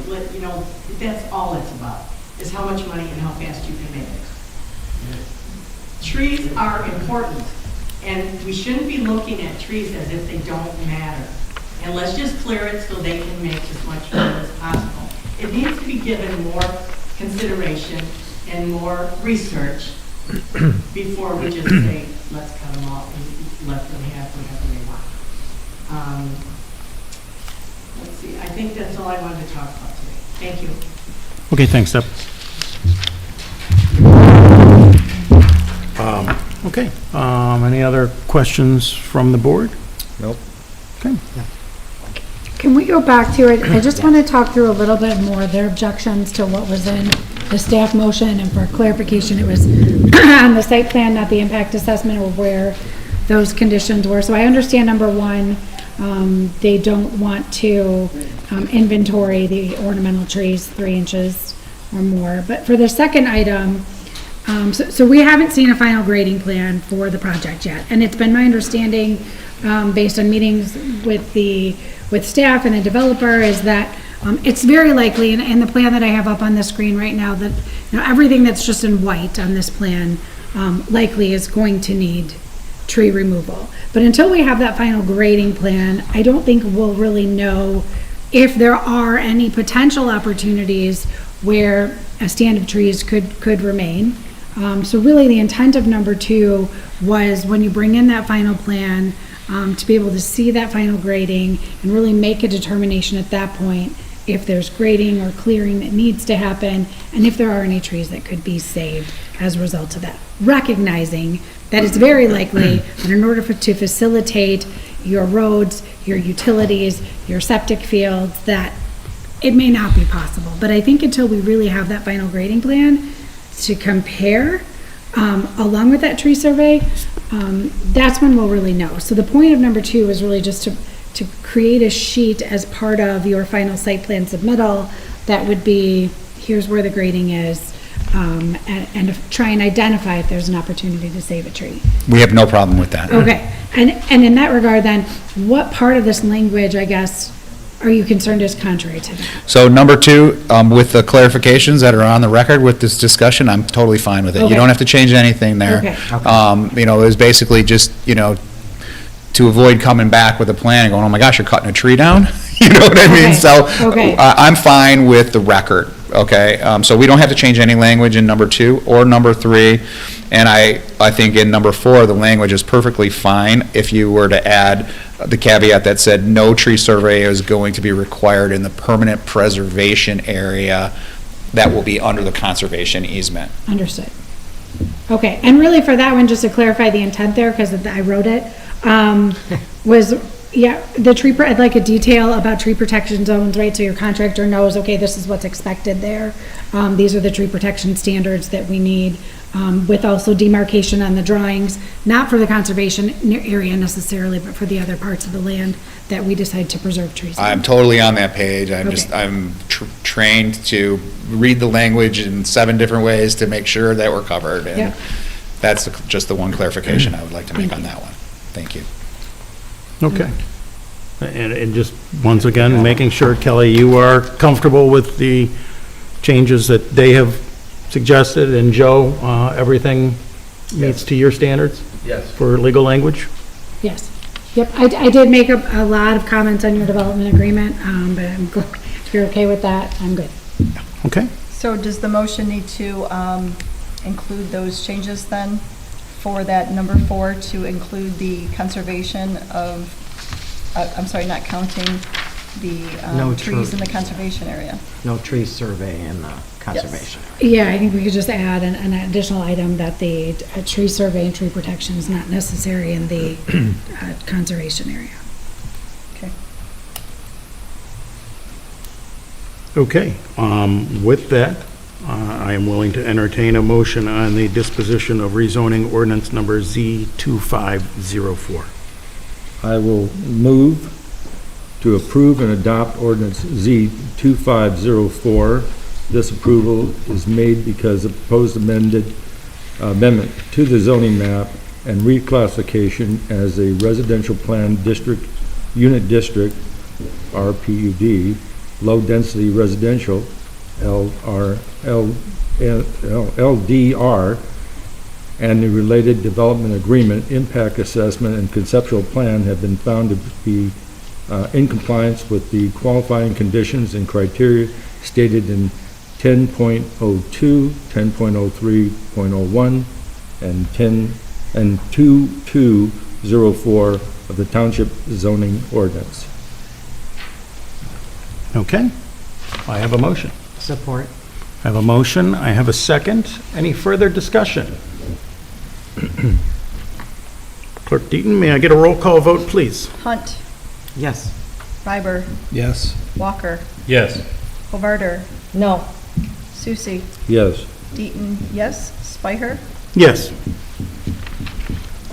That's all it's about, is how much money and how fast you can make it. Trees are important, and we shouldn't be looking at trees as if they don't matter. And let's just clear it so they can make as much money as possible. It needs to be given more consideration and more research before we just say, let's cut them off and let them have whatever they want. Let's see, I think that's all I wanted to talk about today. Thank you. Okay, thanks, Deb. Okay, any other questions from the board? Nope. Can we go back to it? I just want to talk through a little bit more their objections to what was in the staff motion, and for clarification, it was on the site plan, not the impact assessment, or where those conditions were. So I understand number one, they don't want to inventory the ornamental trees 3 inches or more. But for the second item, so we haven't seen a final grading plan for the project yet. And it's been my understanding, based on meetings with staff and the developer, is that it's very likely, and the plan that I have up on the screen right now, that everything that's just in white on this plan likely is going to need tree removal. But until we have that final grading plan, I don't think we'll really know if there are any potential opportunities where a stand of trees could remain. So really the intent of number 2 was, when you bring in that final plan, to be able to see that final grading and really make a determination at that point if there's grading or clearing that needs to happen, and if there are any trees that could be saved as a result of that. Recognizing that it's very likely that in order to facilitate your roads, your utilities, your septic fields, that it may not be possible. But I think until we really have that final grading plan to compare, along with that tree survey, that's when we'll really know. So the point of number 2 is really just to create a sheet as part of your final site plan submittal that would be, here's where the grading is, and to try and identify if there's an opportunity to save a tree. We have no problem with that. Okay, and in that regard then, what part of this language, I guess, are you concerned is contrary to that? So number 2, with the clarifications that are on the record with this discussion, I'm totally fine with it. You Okay. don't have to change anything there. Okay. It was basically just, to avoid coming back with a plan and going, oh my gosh, you're cutting a tree down? You know what I mean? Okay. So Okay. I'm fine with the record, okay? So we don't have to change any language in number 2 or number 3. And I think in number 4, the language is perfectly fine if you were to add the caveat that said no tree survey is going to be required in the permanent preservation area that will be under the conservation easement. Understood. Okay, and really for that one, just to clarify the intent there, because I wrote it, was, yeah, the tree, I'd like a detail about tree protection zones, right? So your contractor knows, okay, this is what's expected there. These are the tree protection standards that we need, with also demarcation on the drawings, not for the conservation area necessarily, but for the other parts of the land that we decide to preserve trees. I'm totally on that page. Okay. I'm trained to read the language in 7 different ways to make sure that we're covered. And Yep. that's just the one clarification I would like to make on that one. Thank you. Okay. And just, once again, making sure, Kelly, you are comfortable with the changes that they have suggested, and Joe, everything meets to your standards? Yes. For legal language? Yes. Yep, I did make a lot of comments on your development agreement, but if you're okay with that, I'm good. Okay. So does the motion need to include those changes then for that number 4 to include the conservation of, I'm sorry, not counting the No trees tree. in the conservation area? No tree survey in the conservation. Yeah, I think we could just add an additional item that the tree survey and tree protection is not necessary in the conservation area. Okay. Okay, with that, I am willing to entertain a motion on the disposition of rezoning ordinance number Z2504. I will move to approve and adopt ordinance Z2504. This approval is made because the proposed amendment to the zoning map and reclassification as a residential plan district, unit district, RPUD, low-density residential, LDR, and the related development agreement, impact assessment, and conceptual plan have been found to be in compliance with the qualifying conditions and criteria stated in 10.02, 10.03.01, and 2204 of the Township zoning ordinance. Okay, I have a motion. Support. I have a motion, I have a second. Any further discussion? Clerk Deaton, may I get a roll call vote, please? Hunt, Yes. Reiber, Yes. Walker, Yes. Hovarder, No. Susie, Yes. Deaton, yes, Spiker, Yes.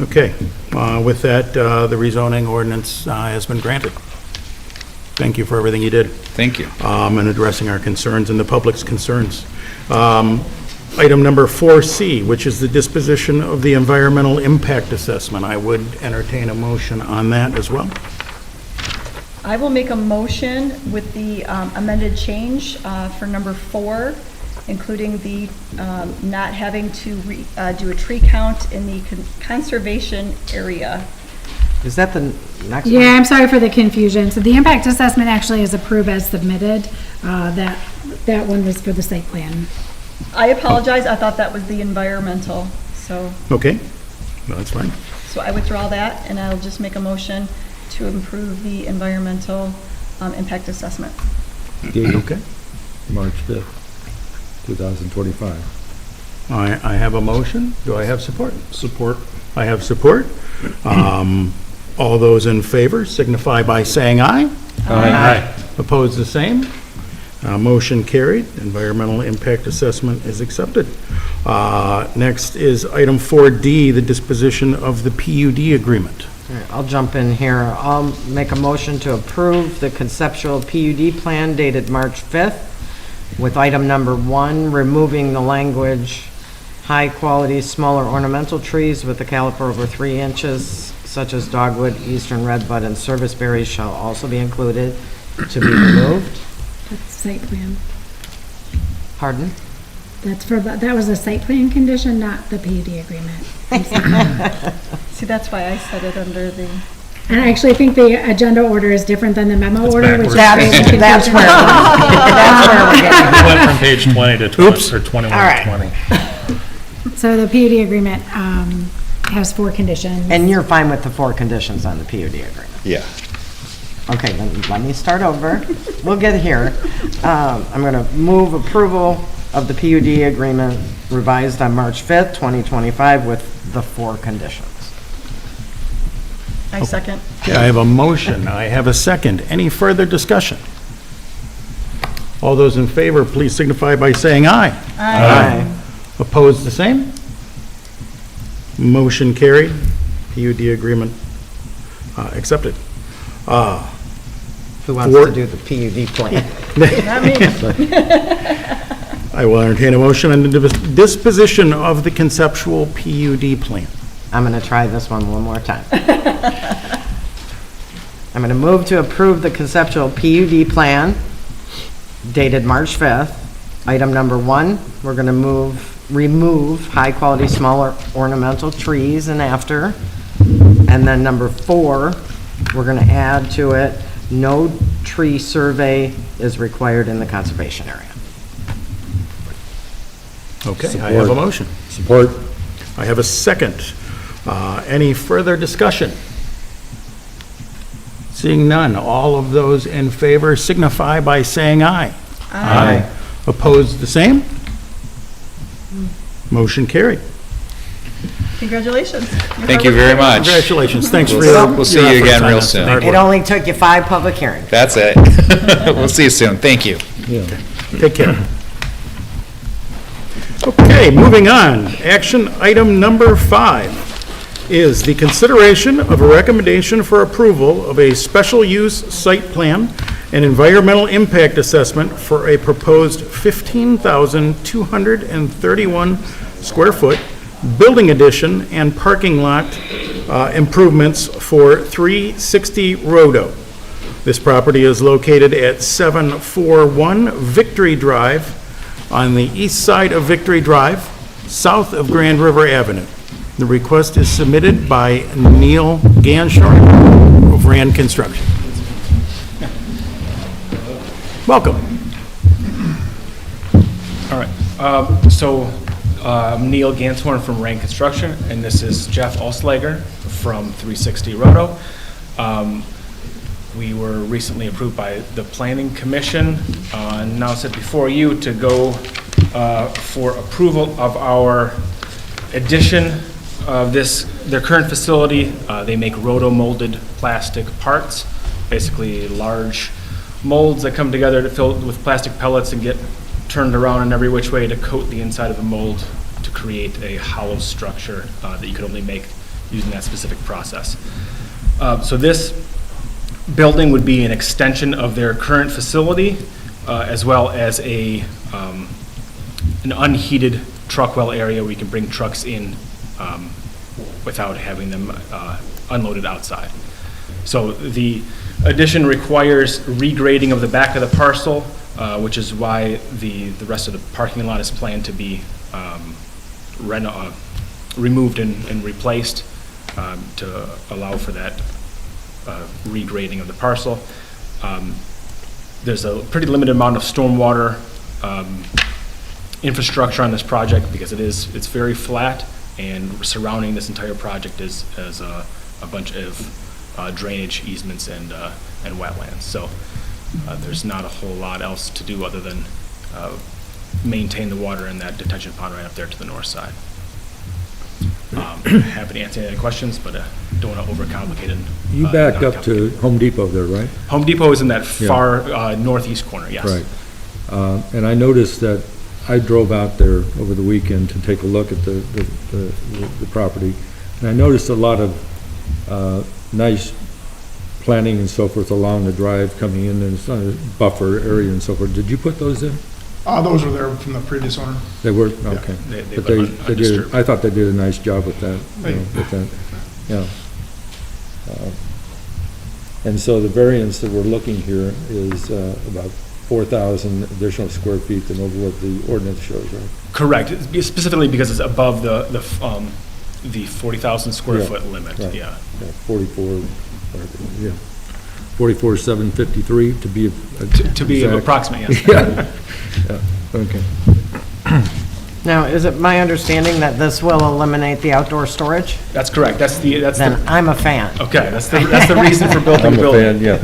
Okay, with that, the rezoning ordinance has been granted. Thank you for everything you did. Thank you. And addressing our concerns and the public's concerns. Item number 4C, which is the disposition of the environmental impact assessment. I would entertain a motion on that as well. I will make a motion with the amended change for number 4, including the not having to do a tree count in the conservation area. Is that the next one? Yeah, I'm sorry for the confusion. So the impact assessment actually is approved as submitted. That one was for the site plan. I apologize, I thought that was the environmental, so Okay, no, that's fine. I withdraw that, and I'll just make a motion to improve the environmental impact assessment. Okay. March 5th, 2025. I have a motion. Do I have support? Support. I have support. All those in favor signify by saying aye. Aye. Opposed, the same. Motion carried. Environmental impact assessment is accepted. Next is item 4D, the disposition of the PUD agreement. All right, I'll jump in here. I'll make a motion to approve the conceptual PUD plan dated March 5th with item number 1, removing the language, high-quality, smaller ornamental trees with a caliper over 3 inches, such as dogwood, eastern redbud, and serviceberry shall also be included to be removed. That's site plan. Pardon? That was a site plan condition, not the PUD agreement. See, that's why I said it under the... And I actually think the agenda order is different than the memo order, which is That's where, that's where we're getting. We went from page 20 to 20, or 21 All right. to 20. So the PUD agreement has 4 conditions. And you're fine with the 4 conditions on the PUD agreement? Yeah. Okay, then let me start over. We'll get here. I'm going to move approval of the PUD agreement revised on March 5th, 2025 with the 4 conditions. I second. Okay, I have a motion. I have a second. Any further discussion? All those in favor, please signify by saying aye. Aye. Opposed, the same? Motion carried. PUD agreement accepted. Who wants to do the PUD plan? Not me. I will entertain a motion on the disposition of the conceptual PUD plan. I'm going to try this one more time. I'm going to move to approve the conceptual PUD plan dated March 5th. Item number 1, we're going to remove high-quality, smaller ornamental trees and after. And then number 4, we're going to add to it, no tree survey is required in the conservation area. Okay, I have a motion. Support. I have a second. Any further discussion? Seeing none, all of those in favor signify by saying aye. Aye. Opposed, the same? Motion carried. Congratulations. Thank you very much. Congratulations, thanks for We'll see you again real soon. It only took you 5 public hearings. That's it. We'll see you soon. Thank you. Take care. Okay, moving on. Action item number 5 is the consideration of a recommendation for approval of a special use site plan and environmental impact assessment for a proposed 15,231 square foot building addition and parking lot improvements for 360 Rodo. This property is located at 741 Victory Drive on the east side of Victory Drive, south of Grand River Avenue. The request is submitted by Neil Ganshorn of Rand Construction. Welcome. All right, so Neil Ganshorn from Rand Construction, and this is Jeff Ostlager from 360 Rodo. We were recently approved by the Planning Commission, and now sit before you to go for approval of our addition of their current facility. They make roto-molded plastic parts basically large molds that come together to fill with plastic pellets and get turned around in every which way to coat the inside of the mold to create a hollow structure that you could only make using that specific process. So this building would be an extension of their current facility, as well as an unheated truck well area where you can bring trucks in without having them unloaded outside. So the addition requires regrading of the back of the parcel, which is why the rest of the parking lot is planned to be removed and replaced to allow for that regrading of the parcel. There's a pretty limited amount of stormwater infrastructure on this project because it's very flat, and surrounding this entire project is a bunch of drainage easements and wetlands. So there's not a whole lot else to do other than maintain the water in that detention pond right up there to the north side. Happy to answer any questions, but don't want to overcomplicate it. You back up to Home Depot there, right? Home Depot is in that far northeast corner, yes. Right. And I noticed that I drove out there over the weekend to take a look at the property, and I noticed a lot of nice planting and so forth along the drive coming in, and it's a buffer area and so forth. Did you put those in? Those were there from the previous owner. They were? Okay. But they did, I thought they did a nice job with that. Yeah. And so the variance that we're looking here is about 4,000 additional square feet than over what the ordinance shows, right? Correct, specifically because it's above the 40,000 square foot limit, Right. yeah. 44,753 to be To be exact. approximate, yes. Yeah, okay. Now, is it my understanding that this will eliminate the outdoor storage? That's correct, Then I'm a fan. Okay, that's the reason for building I'm the a building. fan, yeah.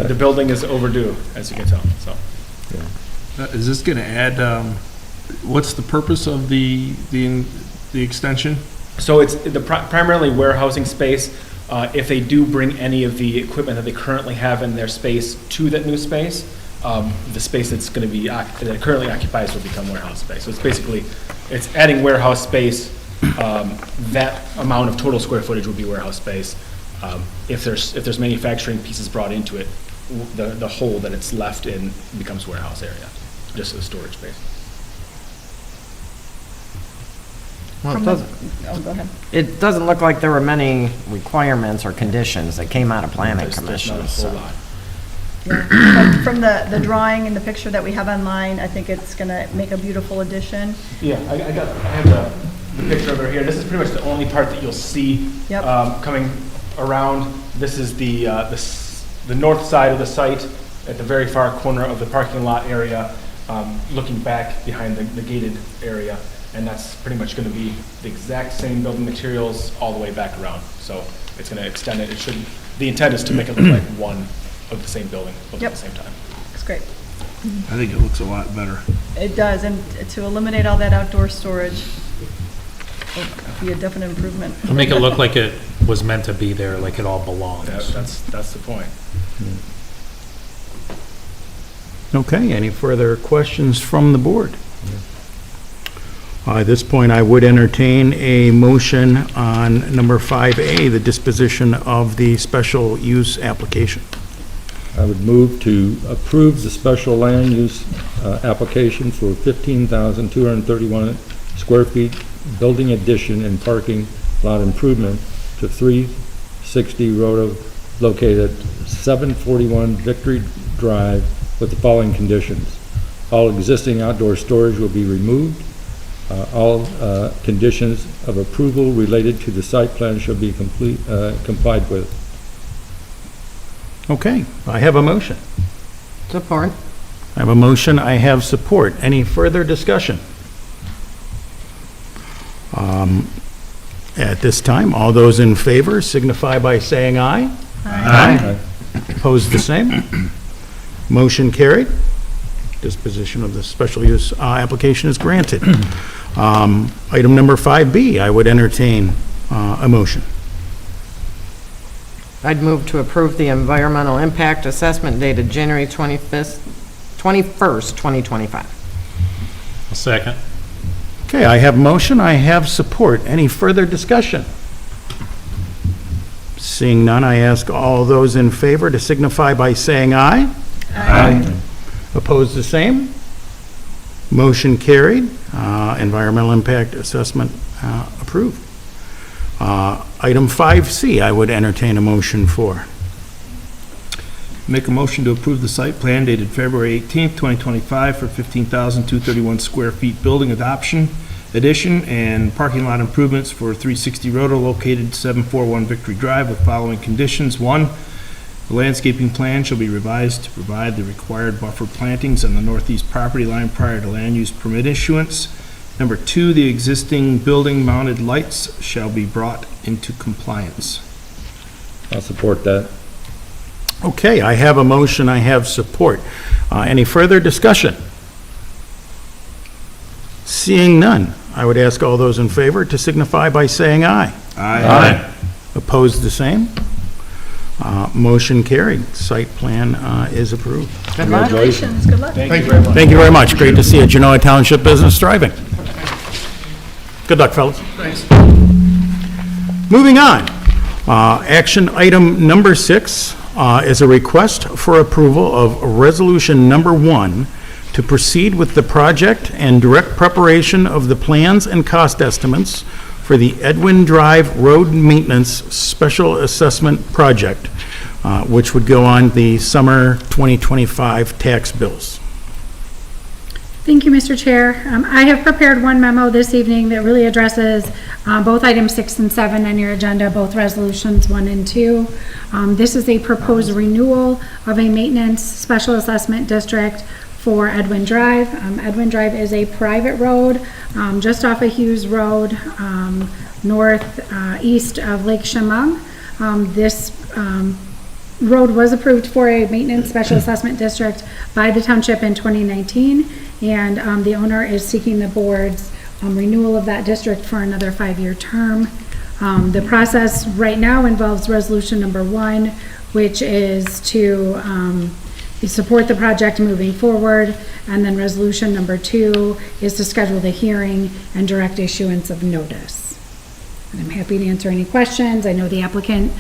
The building is overdue, as you can tell, so. Is this going to add, what's the purpose of the extension? So it's primarily warehousing space. If they do bring any of the equipment that they currently have in their space to that new space, the space that's going to be, that it currently occupies will become warehouse space. So it's basically, it's adding warehouse space. That amount of total square footage would be warehouse space. If there's manufacturing pieces brought into it, the hole that it's left in becomes warehouse area, just the storage space. Well, From it the- doesn't, Oh, go ahead. it doesn't look like there were many requirements or conditions that came out of planning There's not commission, a whole so. lot. Yeah, but from the drawing and the picture that we have online, I think it's gonna make a beautiful addition. Yeah, I have the picture over here. This is pretty much the only part that you'll see Yep. coming around. This is the north side of the site at the very far corner of the parking lot area, looking back behind the gated area. And that's pretty much going to be the exact same building materials all the way back around. So it's going to extend it. The intent is to make it look like one of the same building built at the same time. It's great. I think it looks a lot better. It does, and to eliminate all that outdoor storage will be a definite improvement. To make it look like it was meant to be there, like it all belongs. That's the point. Okay, any further questions from the board? At this point, I would entertain a motion on number 5A, the disposition of the special use application. I would move to approve the special land use application for 15,231 square feet building addition and parking lot improvement to 360 Rhoda located at 741 Victory Drive with the following conditions. All existing outdoor storage will be removed. All conditions of approval related to the site plan shall be complied with. Okay, I have a motion. Support. I have a motion, I have support. Any further discussion? At this time, all those in favor signify by saying aye. Aye. Opposed, the same. Motion carried. Disposition of the special use application is granted. Item number 5B, I would entertain a motion. I'd move to approve the environmental impact assessment dated January 21st, 2025. A second. Okay, I have motion, I have support. Any further discussion? Seeing none, I ask all those in favor to signify by saying aye. Aye. Opposed, the same? Motion carried. Environmental impact assessment approved. Item 5C, I would entertain a motion for. Make a motion to approve the site plan dated February 18th, 2025 for 15,231 square feet building addition and parking lot improvements for 360 Roto located 741 Victory Drive with following conditions. 1, the landscaping plan shall be revised to provide the required buffer plantings on the northeast property line prior to land use permit issuance. Number 2, the existing building mounted lights shall be brought into compliance. I'll support that. Okay, I have a motion, I have support. Any further discussion? Seeing none, I would ask all those in favor to signify by saying aye. Aye. Opposed, the same? Motion carried. Site plan is approved. Good luck. Congratulations, good luck. Thank you very much. Thank you very much. Great to see a Genoa Township business thriving. Good luck, fellas. Thanks. Moving on. Action item number 6 is a request for approval of Resolution Number 1 to proceed with the project and direct preparation of the plans and cost estimates for the Edwin Drive Road Maintenance Special Assessment Project, which would go on the summer 2025 tax bills. Thank you, Mr. Chair. I have prepared one memo this evening that really addresses both items 6 and 7 on your agenda, both resolutions 1 and 2. This is a proposed renewal of a maintenance special assessment district for Edwin Drive. Edwin Drive is a private road just off of Hughes Road, northeast of Lake Chemung. This road was approved for a maintenance special assessment district by the township in 2019, and the owner is seeking the board's renewal of that district for another 5-year term. The process right now involves resolution number 1, which is to support the project moving forward, and then resolution number 2 is to schedule the hearing and direct issuance of notice. And I'm happy to answer any questions. I know the applicant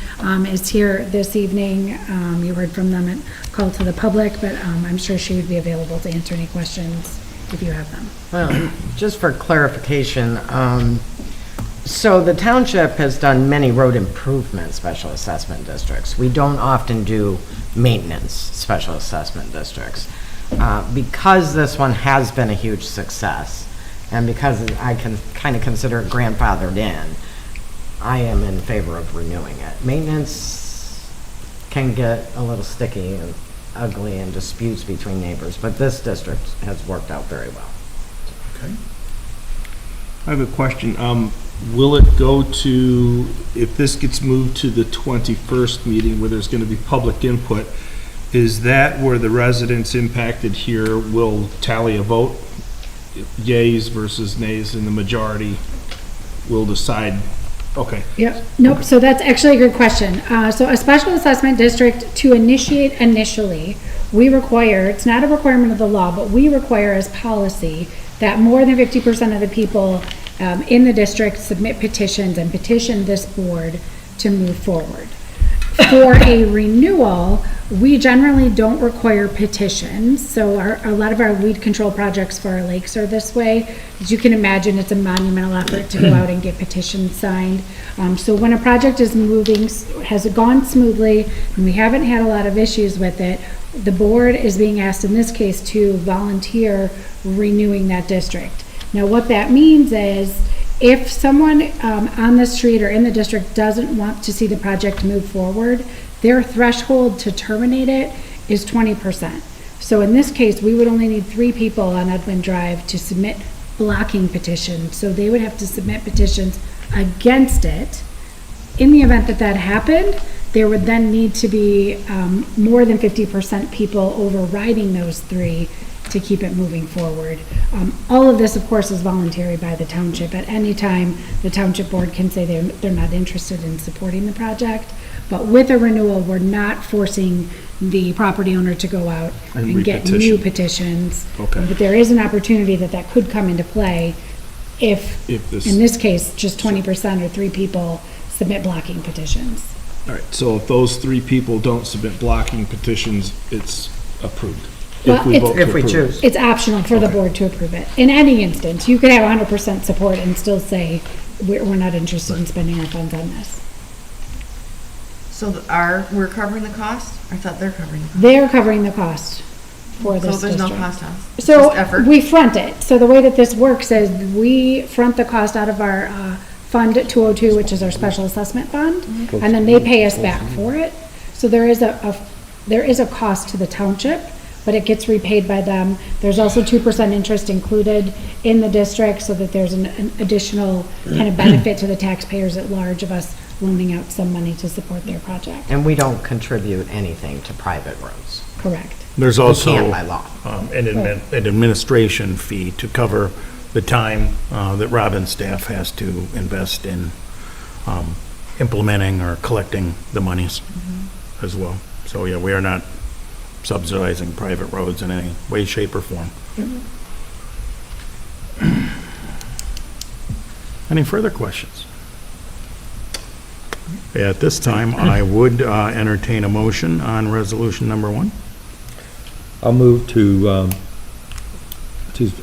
is here this evening. You heard from them at Call to the Public, but I'm sure she would be available to answer any questions if you have them. Well, just for clarification, so the township has done many road improvement special assessment districts. We don't often do maintenance special assessment districts. Because this one has been a huge success, and because I can kind of consider it grandfathered in, I am in favor of renewing it. Maintenance can get a little sticky and ugly in disputes between neighbors, but this district has worked out very well. Okay. I have a question. Will it go to, if this gets moved to the 21st meeting where there's going to be public input, is that where the residents impacted here will tally a vote? Yays versus nays, and the majority will decide? Okay. Yep, nope, so that's actually a good question. So a special assessment district, to initiate initially, we require, it's not a requirement of the law, but we require as policy that more than 50% of the people in the district submit petitions and petition this board to move forward. For a renewal, we generally don't require petitions. So a lot of our weed control projects for our lakes are this way. As you can imagine, it's a monumental effort to go out and get petitions signed. So when a project is moving, has gone smoothly, and we haven't had a lot of issues with it, the board is being asked in this case to volunteer renewing that district. Now what that means is if someone on the street or in the district doesn't want to see the project move forward, their threshold to terminate it is 20%. So in this case, we would only need 3 people on Edwin Drive to submit blocking petitions. So they would have to submit petitions against it. In the event that that happened, there would then need to be more than 50% people overriding those 3 to keep it moving forward. All of this, of course, is voluntary by the township. At any time, the township board can say they're not interested in supporting the project. But with a renewal, we're not forcing the property owner to go out and get new petitions. Okay. But there is an opportunity that could come into play if, in this case, just 20% or 3 people submit blocking petitions. All right, so if those 3 people don't submit blocking petitions, it's approved. Well, we vote to approve it. It's optional for the board to approve it. In any instance, you could have 100% support and still say, we're not interested in spending our funds on this. So we're covering the cost? I thought they're covering the cost. They're covering the cost for this So there's no district. cost to us? It's So just effort? we front it. So the way that this works is we front the cost out of our Fund 202, which is our special assessment fund, and then they pay us back for it. So there is a cost to the township, but it gets repaid by them. There's also 2% interest included in the district so that there's an additional kind of benefit to the taxpayers at large of us loaning out some money to support their project. And we don't contribute anything to private roads. Correct. There's We also can't by law. an administration fee to cover the time that Robin's staff has to invest in implementing or collecting the monies as well. So, yeah, we are not subsidizing private roads in any way, shape, or form. Any further questions? At this time, I would entertain a motion on resolution number 1. I'll move to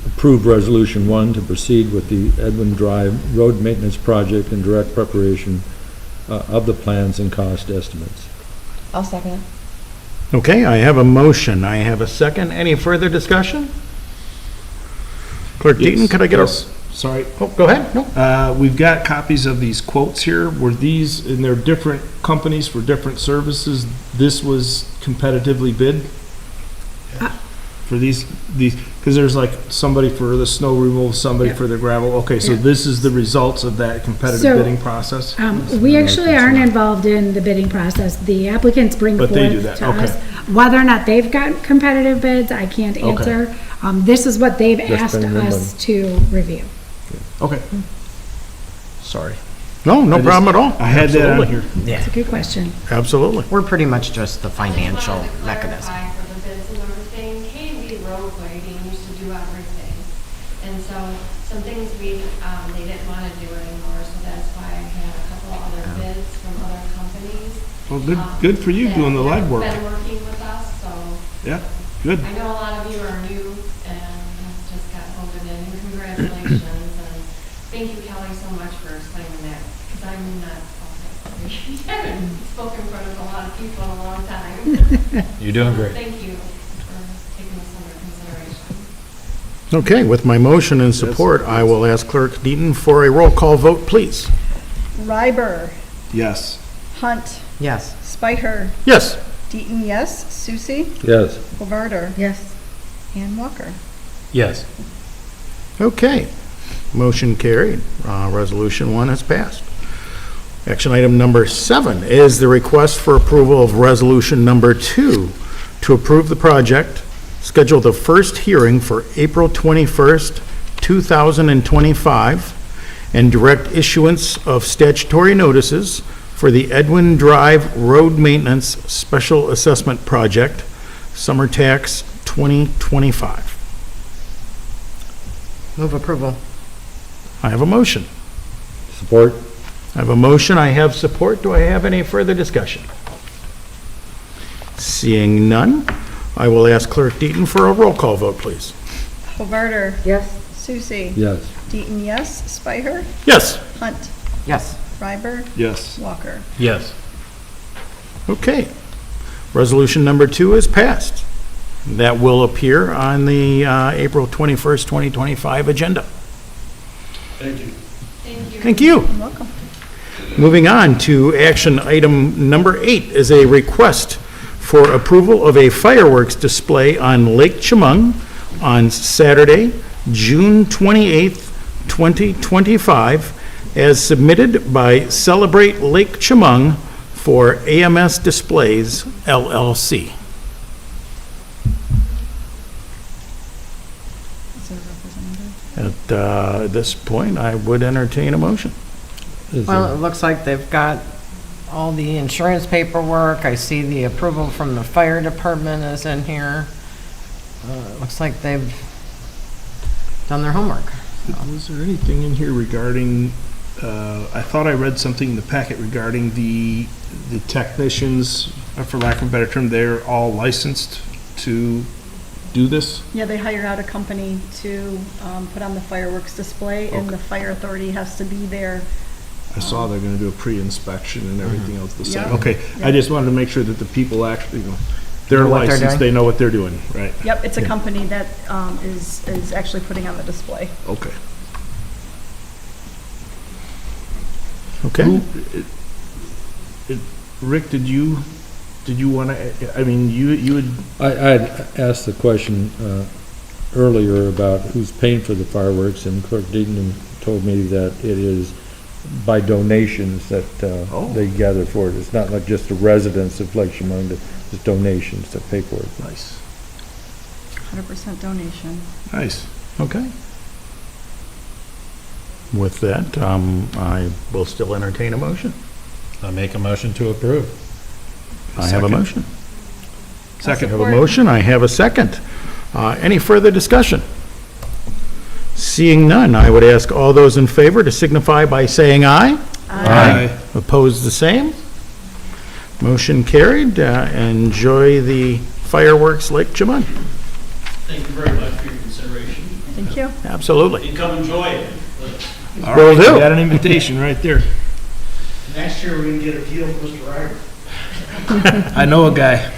approve Resolution 1 to proceed with the Edwin Drive Road Maintenance Project and direct preparation of the plans and cost estimates. I'll second it. Okay, I have a motion. I have a second. Any further discussion? Clerk Deaton, could I get a... Sorry. Oh, go ahead. No. We've got copies of these quotes here. Were these, and they're different companies for different services, this was competitively bid? For these, because there's like somebody for the snow removal, somebody for the gravel. Okay, so this is the results of that competitive So, bidding process? We actually aren't involved in the bidding process. The applicants bring But forth they do that, to okay. us. Whether or not they've got competitive bids, I can't Okay. answer. This is what they've Just asked bring them us to review. Okay. Sorry. No, no problem at all. I had that on Absolutely. here. It's a good question. Absolutely. We're pretty much just the financial I just wanted to mechanism. clarify for the bids and everything, K&B Road Grading used to do everything. And so some things they didn't want to do anymore, so that's why I had a couple other bids from other companies. Well, good for you that doing the have legwork. Been working with us, so. Yeah, good. I know a lot of you are new and have just got voted in, and congratulations. And thank you, Kelly, so much for explaining that, because I'm not, I haven't spoken in front of a lot of people in a long time. You're doing So great. Thank you for taking this under consideration. Okay, with my motion and support, I will ask Clerk Deaton for a roll call vote, please. Ryber, Yes. Hunt, Yes. Spiker, Yes. Deaton, yes, Susie, Yes. Bovarder, Yes. and Walker. Yes. Okay, motion carried. Resolution 1 has passed. Action item number 7 is the request for approval of resolution number 2 to approve the project, schedule the first hearing for April 21st, 2025, and direct issuance of statutory notices for the Edwin Drive Road Maintenance Special Assessment Project, Summer Tax 2025. Move approval. I have a motion. Support? I have a motion, I have support. Do I have any further discussion? Seeing none, I will ask Clerk Deaton for a roll call vote, please. Bovarder, Yes. Susie, Yes. Deaton, yes, Spiker, Yes. Hunt, Yes. Ryber, Yes. Walker. Yes. Okay. Resolution number 2 is passed. That will appear on the April 21st, 2025 agenda. Thank you. Thank you. Thank you. You're welcome. Moving on to action item number 8 is a request for approval of a fireworks display on Lake Chemung on Saturday, June 28th, 2025, as submitted by Celebrate Lake Chemung for AMS Displays LLC. At this point, I would entertain a motion. Well, it looks like they've got all the insurance paperwork. I see the approval from the fire department is in here. It looks like they've done their homework. Was there anything in here regarding, I thought I read something in the packet regarding the technicians, for lack of a better term, they're all licensed to do this? Yeah, they hire out a company to put on the fireworks display, and the fire authority has to be there. I saw they're gonna do a pre-inspection and everything else the same. Yeah. Okay, Yeah. I just wanted to make sure that the people actually, they're Know what they're licensed, doing? they know what they're doing, right? Yep, it's a company that is actually putting on the display. Okay. Okay. Rick, did you wanna, I mean, you would, I'd asked the question earlier about who's paying for the fireworks, and Clerk Dignan told me that it is by donations that they gather for it. It's not like just the residents of Lake Chemung, it's donations that pay for it. Nice. 100% donation. Nice. Okay. With that, I will still entertain a motion. I make a motion to approve. I have a motion. Second. I have a motion, I have a second. Any further discussion? Seeing none, I would ask all those in favor to signify by saying aye. Aye. Opposed, the same. Motion carried. Enjoy the fireworks, Lake Chemung. Thank you very much for your consideration. Thank you. Absolutely. And come enjoy it. All Will right, do. we got an invitation right there. Next year, we're gonna get a deal from Mr. Ryder. I know a guy.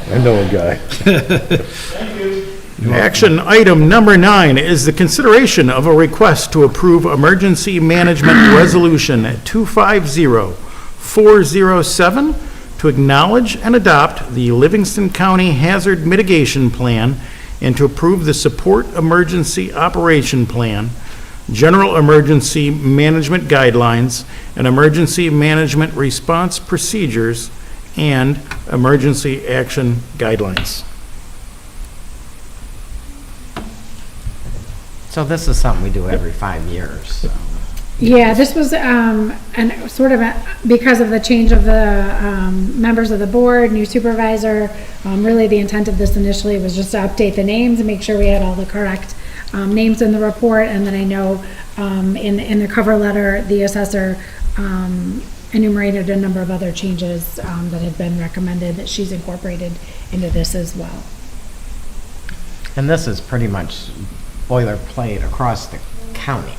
I know a guy. Thank you. Action item number 9 is the consideration of a request to approve Emergency Management Resolution 250407 to acknowledge and adopt the Livingston County Hazard Mitigation Plan and to approve the Support Emergency Operation Plan, General Emergency Management Guidelines, and Emergency Management Response Procedures, and Emergency Action Guidelines. So this is something we do every 5 years, so. Yeah, this was, and sort of, because of the change of the, members of the board, new supervisor, really the intent of this initially was just to update the names and make sure we had all the correct, names in the report, and then I know, in the cover letter, the assessor, enumerated a number of other changes, that had been recommended that she's incorporated into this as well. And this is pretty much boilerplate across the county,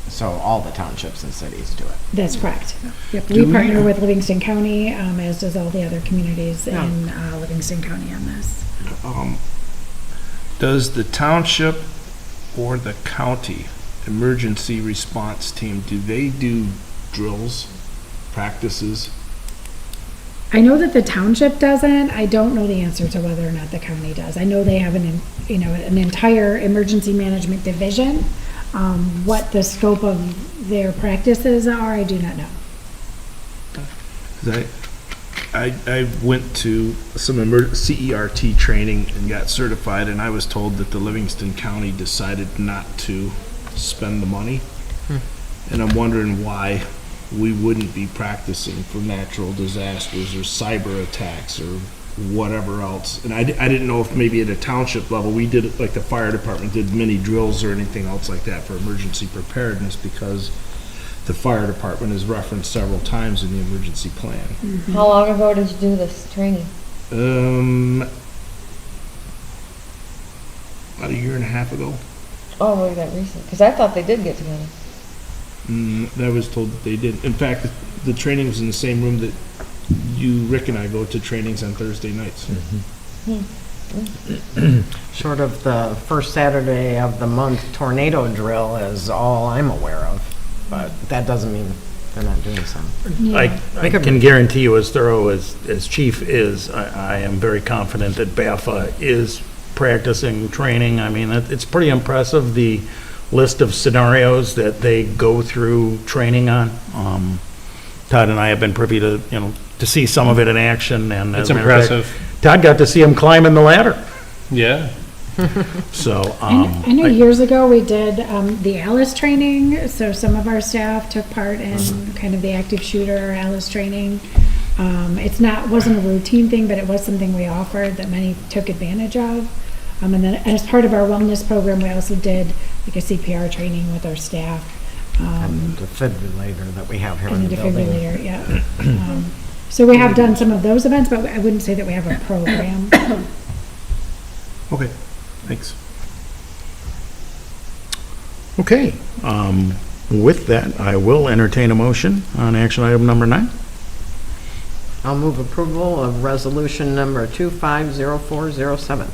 so all the townships and cities do it. That's correct. Yep, Do we partner we- with Livingston County, as does all the other communities Yeah. in, Livingston County on this. Does the township or the county emergency response team, do they do drills, practices? I know that the township doesn't. I don't know the answer to whether or not the county does. I know they have an entire emergency management division. What the scope of their practices are, I do not know. 'Cause I went to some CERT training and got certified, and I was told that the Livingston County decided not to spend the money. And I'm wondering why we wouldn't be practicing for natural disasters or cyber attacks or whatever else. And I didn't know if maybe at a township level, we did, like the fire department did mini drills or anything else like that for emergency preparedness, because the fire department is referenced several times in the emergency plan. How long ago did you do this training? About a year and a half ago. Oh, really that recent? Because I thought they did get together. I was told that they did. In fact, the training was in the same room that you, Rick, and I go to trainings on Thursday nights. Short of the first Saturday of the month tornado drill is all I'm aware of, but that doesn't mean they're not doing something. I can guarantee you, as thorough as Chief is, I am very confident that BAFA is practicing training. I mean, it's pretty impressive, the list of scenarios that they go through training on. Todd and I have been privy to, to see some of it in action, and It's as a matter of fact, impressive. Todd got to see him climbing the ladder. Yeah. So, I know years ago, we did the Alice training, so some of our staff took part in kind of the active shooter Alice training. Wasn't a routine thing, but it was something we offered that many took advantage of. And then as part of our wellness program, we also did like a CPR training with our staff. And the defibrillator that we have here in And the the building. defibrillator, yeah. So we have done some of those events, but I wouldn't say that we have a program. Okay, thanks. okay, with that, I will entertain a motion on action item number 9. I'll move approval of resolution number 250407.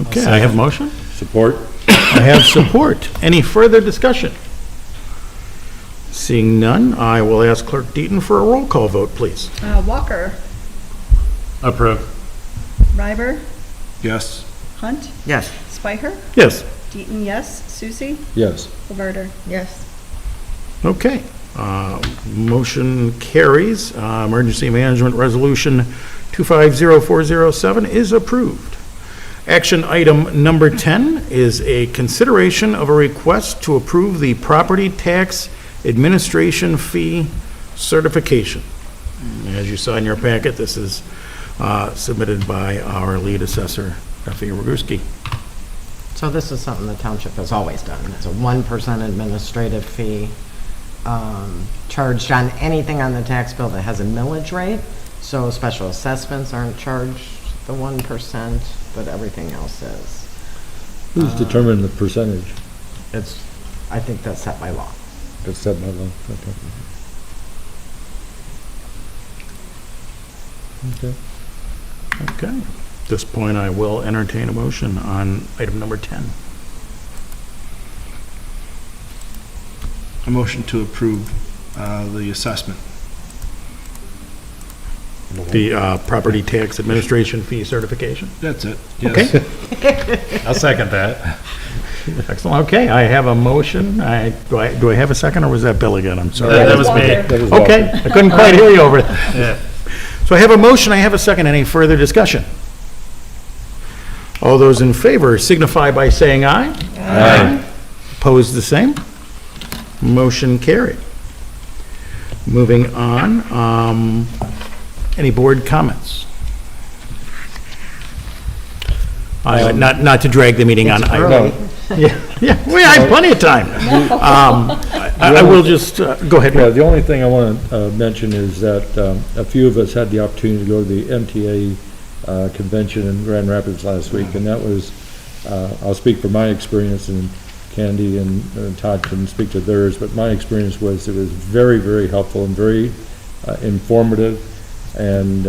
Okay, I have motion. Support? I have support. Any further discussion? Seeing none, I will ask Clerk Deaton for a roll call vote, please. Walker, Approve. Reiber, Yes. Hunt, Yes. Spiker, Yes. Deaton, yes, Susie, Yes. Laverter, yes. Okay. Motion carries. Emergency Management Resolution 250407 is approved. Action item number 10 is a consideration of a request to approve the property tax administration fee certification. As you saw in your packet, this is submitted by our lead assessor, Effie Roguski. So this is something the township has always done. It's a 1% administrative fee charged on anything on the tax bill that has a millage rate. So special assessments aren't charged the 1%, but everything else is. Who's determining the percentage? I think that's set by law. That's set by law, okay. Okay. Okay. At this point, I will entertain a motion on item number 10. A motion to approve the assessment. The property tax administration fee certification. That's it. Okay. I'll second that. Excellent. Okay, I have a motion. Do I have a second, or was that Bill again? I'm sorry. That was me. That was Okay, Walter. I couldn't quite hear you over there. Yeah. So I have a motion, I have a second. Any further discussion? All those in favor signify by saying aye. Aye. Opposed, the same. Motion carried. Moving on, any board comments? Not to drag the meeting on. Yeah, we had plenty of time. I will just, go ahead. Yeah, the only thing I want to mention is that a few of us had the opportunity to go to the MTA convention in Grand Rapids last week, and that was, I'll speak for my experience, and Candy and Todd can speak to theirs, but my experience was it was very, very helpful and very informative, and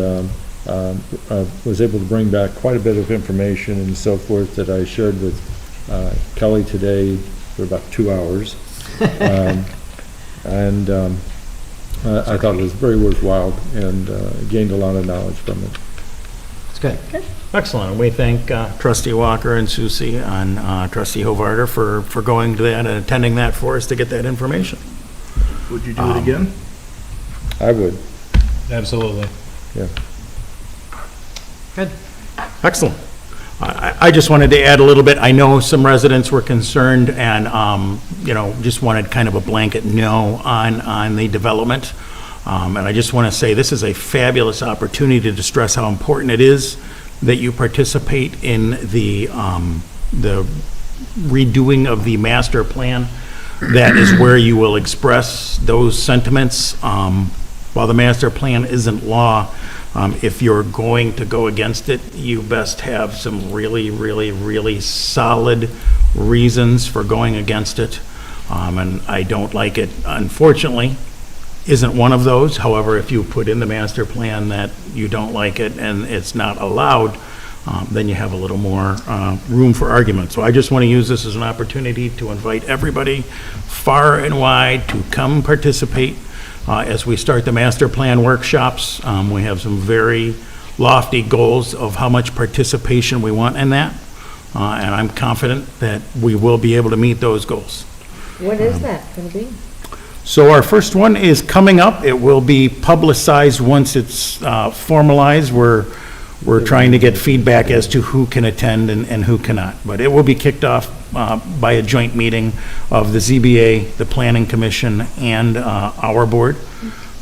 was able to bring back quite a bit of information and so forth that I shared with Kelly today for about 2 hours. I thought it was very worthwhile and gained a lot of knowledge from it. It's good. Excellent. We thank Trustee Walker and Susie and Trustee Hovarder for going to that and attending that for us to get that information. Would you do it again? I would. Absolutely. Yeah. Good. Excellent. I just wanted to add a little bit. I know some residents were concerned and, just wanted kind of a blanket no on the development. And I just want to say this is a fabulous opportunity to stress how important it is that you participate in the redoing of the master plan. That is where you will express those sentiments. While the master plan isn't law, if you're going to go against it, you best have some really, really, really solid reasons for going against it. And I don't like it, unfortunately, isn't one of those. However, if you put in the master plan that you don't like it and it's not allowed, then you have a little more room for argument. So I just want to use this as an opportunity to invite everybody far and wide to come participate as we start the master plan workshops. We have some very lofty goals of how much participation we want in that, and I'm confident that we will be able to meet those goals. What is that going to be? So our first one is coming up. It will be publicized once it's formalized. We're we're trying to get feedback as to who can attend and who cannot. But it will be kicked off by a joint meeting of the ZBA, the Planning Commission, and our board.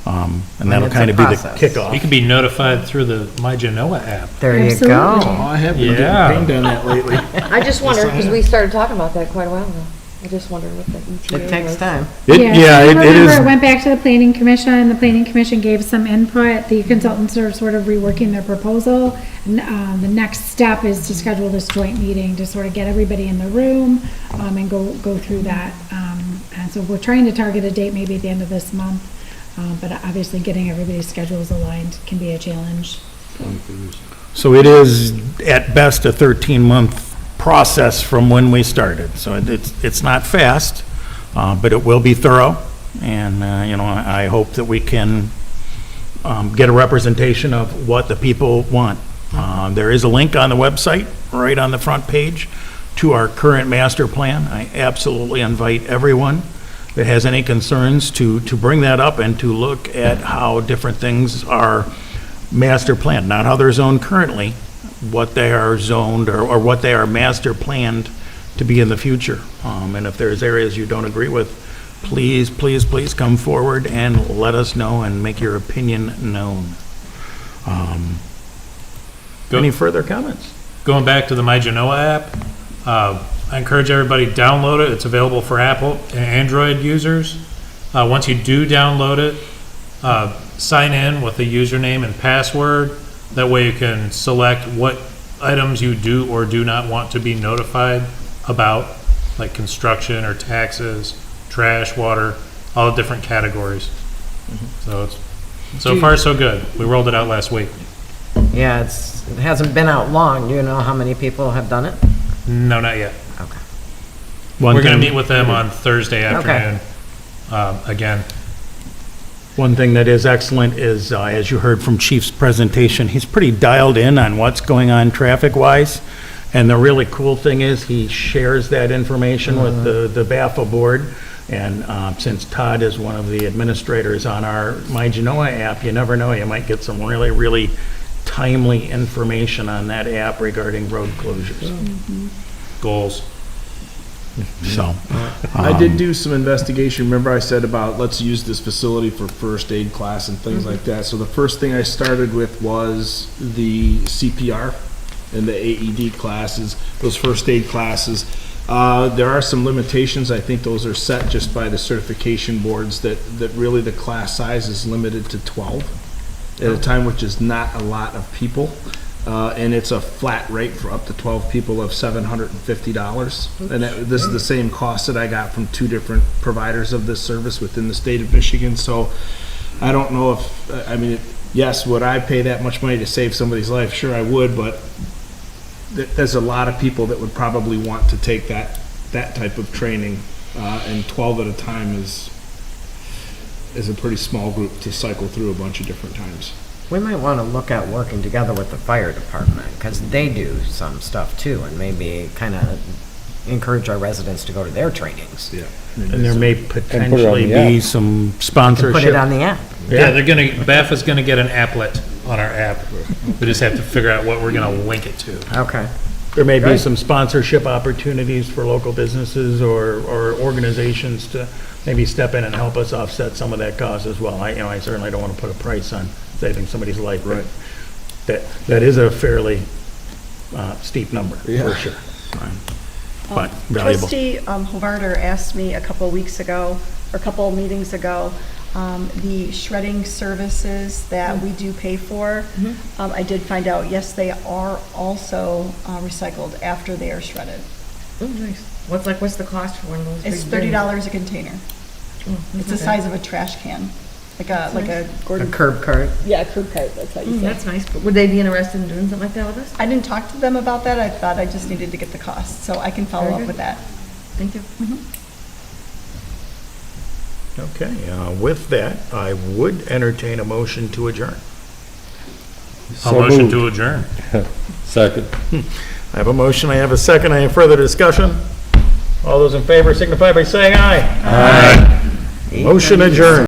And that'll it's a kind of be the process. kickoff. You can be notified through the My Genoa app. There you Absolutely. go. Oh, I have been Yeah. getting pinged on that lately. I just wondered, because we started talking about that quite a while ago. I just wondered what the ETA It takes was. time. Yeah, it Remember, is. it went back to the planning commission, the planning commission gave some input, the consultants are sort of reworking their proposal. And, the next step is to schedule this joint meeting to sort of get everybody in the room, and go through that. And so we're trying to target a date maybe at the end of this month, but obviously getting everybody's schedules aligned can be a challenge. So it is at best a 13-month process from when we started. So it's not fast, but it will be thorough. And, I hope that we can get a representation of what the people want. There is a link on the website, right on the front page, to our current master plan. I absolutely invite everyone that has any concerns to bring that up and to look at how different things are master planned, not how they're zoned currently, what they are zoned or what they are master planned to be in the future. And if there's areas you don't agree with, please, please, please come forward and let us know and make your opinion known. Any further comments? Going back to the My Genoa app, I encourage everybody to download it. It's available for Apple and Android users. Once you do download it, sign in with a username and password. That way you can select what items you do or do not want to be notified about, like construction or taxes, trash, water, all the different categories. So so far so good. We rolled it out last week. Yeah, it hasn't been out long. Do you know how many people have done it? No, not yet. Okay. We're going to thing- meet with them on Thursday afternoon. Again. One thing that is excellent is, as you heard from Chief's presentation, he's pretty dialed in on what's going on traffic-wise. And the really cool thing is, he shares that information with the BAFA board. And since Todd is one of the administrators on our My Genoa app, you never know, you might get some really, really timely information on that app regarding road closures. Goals. So. I did do some investigation. Remember I said about let's use this facility for first aid class and things like that. So the first thing I started with was the CPR and the AED classes, those first aid classes. There are some limitations. I think those are set just by the certification boards that really the class size is limited to 12 at a time, which is not a lot of people. And it's a flat rate for up to 12 people of $750. And this is the same cost that I got from 2 different providers of this service within the state of Michigan. So I don't know if, yes, would I pay that much money to save somebody's life? Sure, I would, but there's a lot of people that would probably want to take that type of training. And 12 at a time is a pretty small group to cycle through a bunch of different times. We might want to look at working together with the fire department, because they do some stuff too, and maybe kind of encourage our residents to go to their trainings. Yeah. And there may potentially be some sponsorship. Put it on the app. Yeah, BAFA's gonna get an applet on our app. We just have to figure out what we're gonna link it to. Okay. There may be Great. some sponsorship opportunities for local businesses or organizations to maybe step in and help us offset some of that cost as well. I certainly don't want to put a price on saving somebody's life. Right. That is a fairly steep number, for sure. But valuable. Trustee Hovarder asked me a couple meetings ago, the shredding services that we do pay for. I did find out, yes, they are also recycled after they are shredded. Oh, nice. What's the cost for one of those? It's big $30 a container. It's the size of a trash can, like a Gordon. A curb cart. Yeah, a curb cart, that's how you say it. That's nice. But would they be interested in doing something like that with us? I didn't talk to them about that. I thought I just needed to get the cost, so I can follow Very up good. with that. Thank you. Okay, with that, I would entertain a motion to adjourn. I'll motion to adjourn. Second. I have a motion, I have a second, any further discussion? All those in favor signify by saying aye. Aye. Motion adjourned.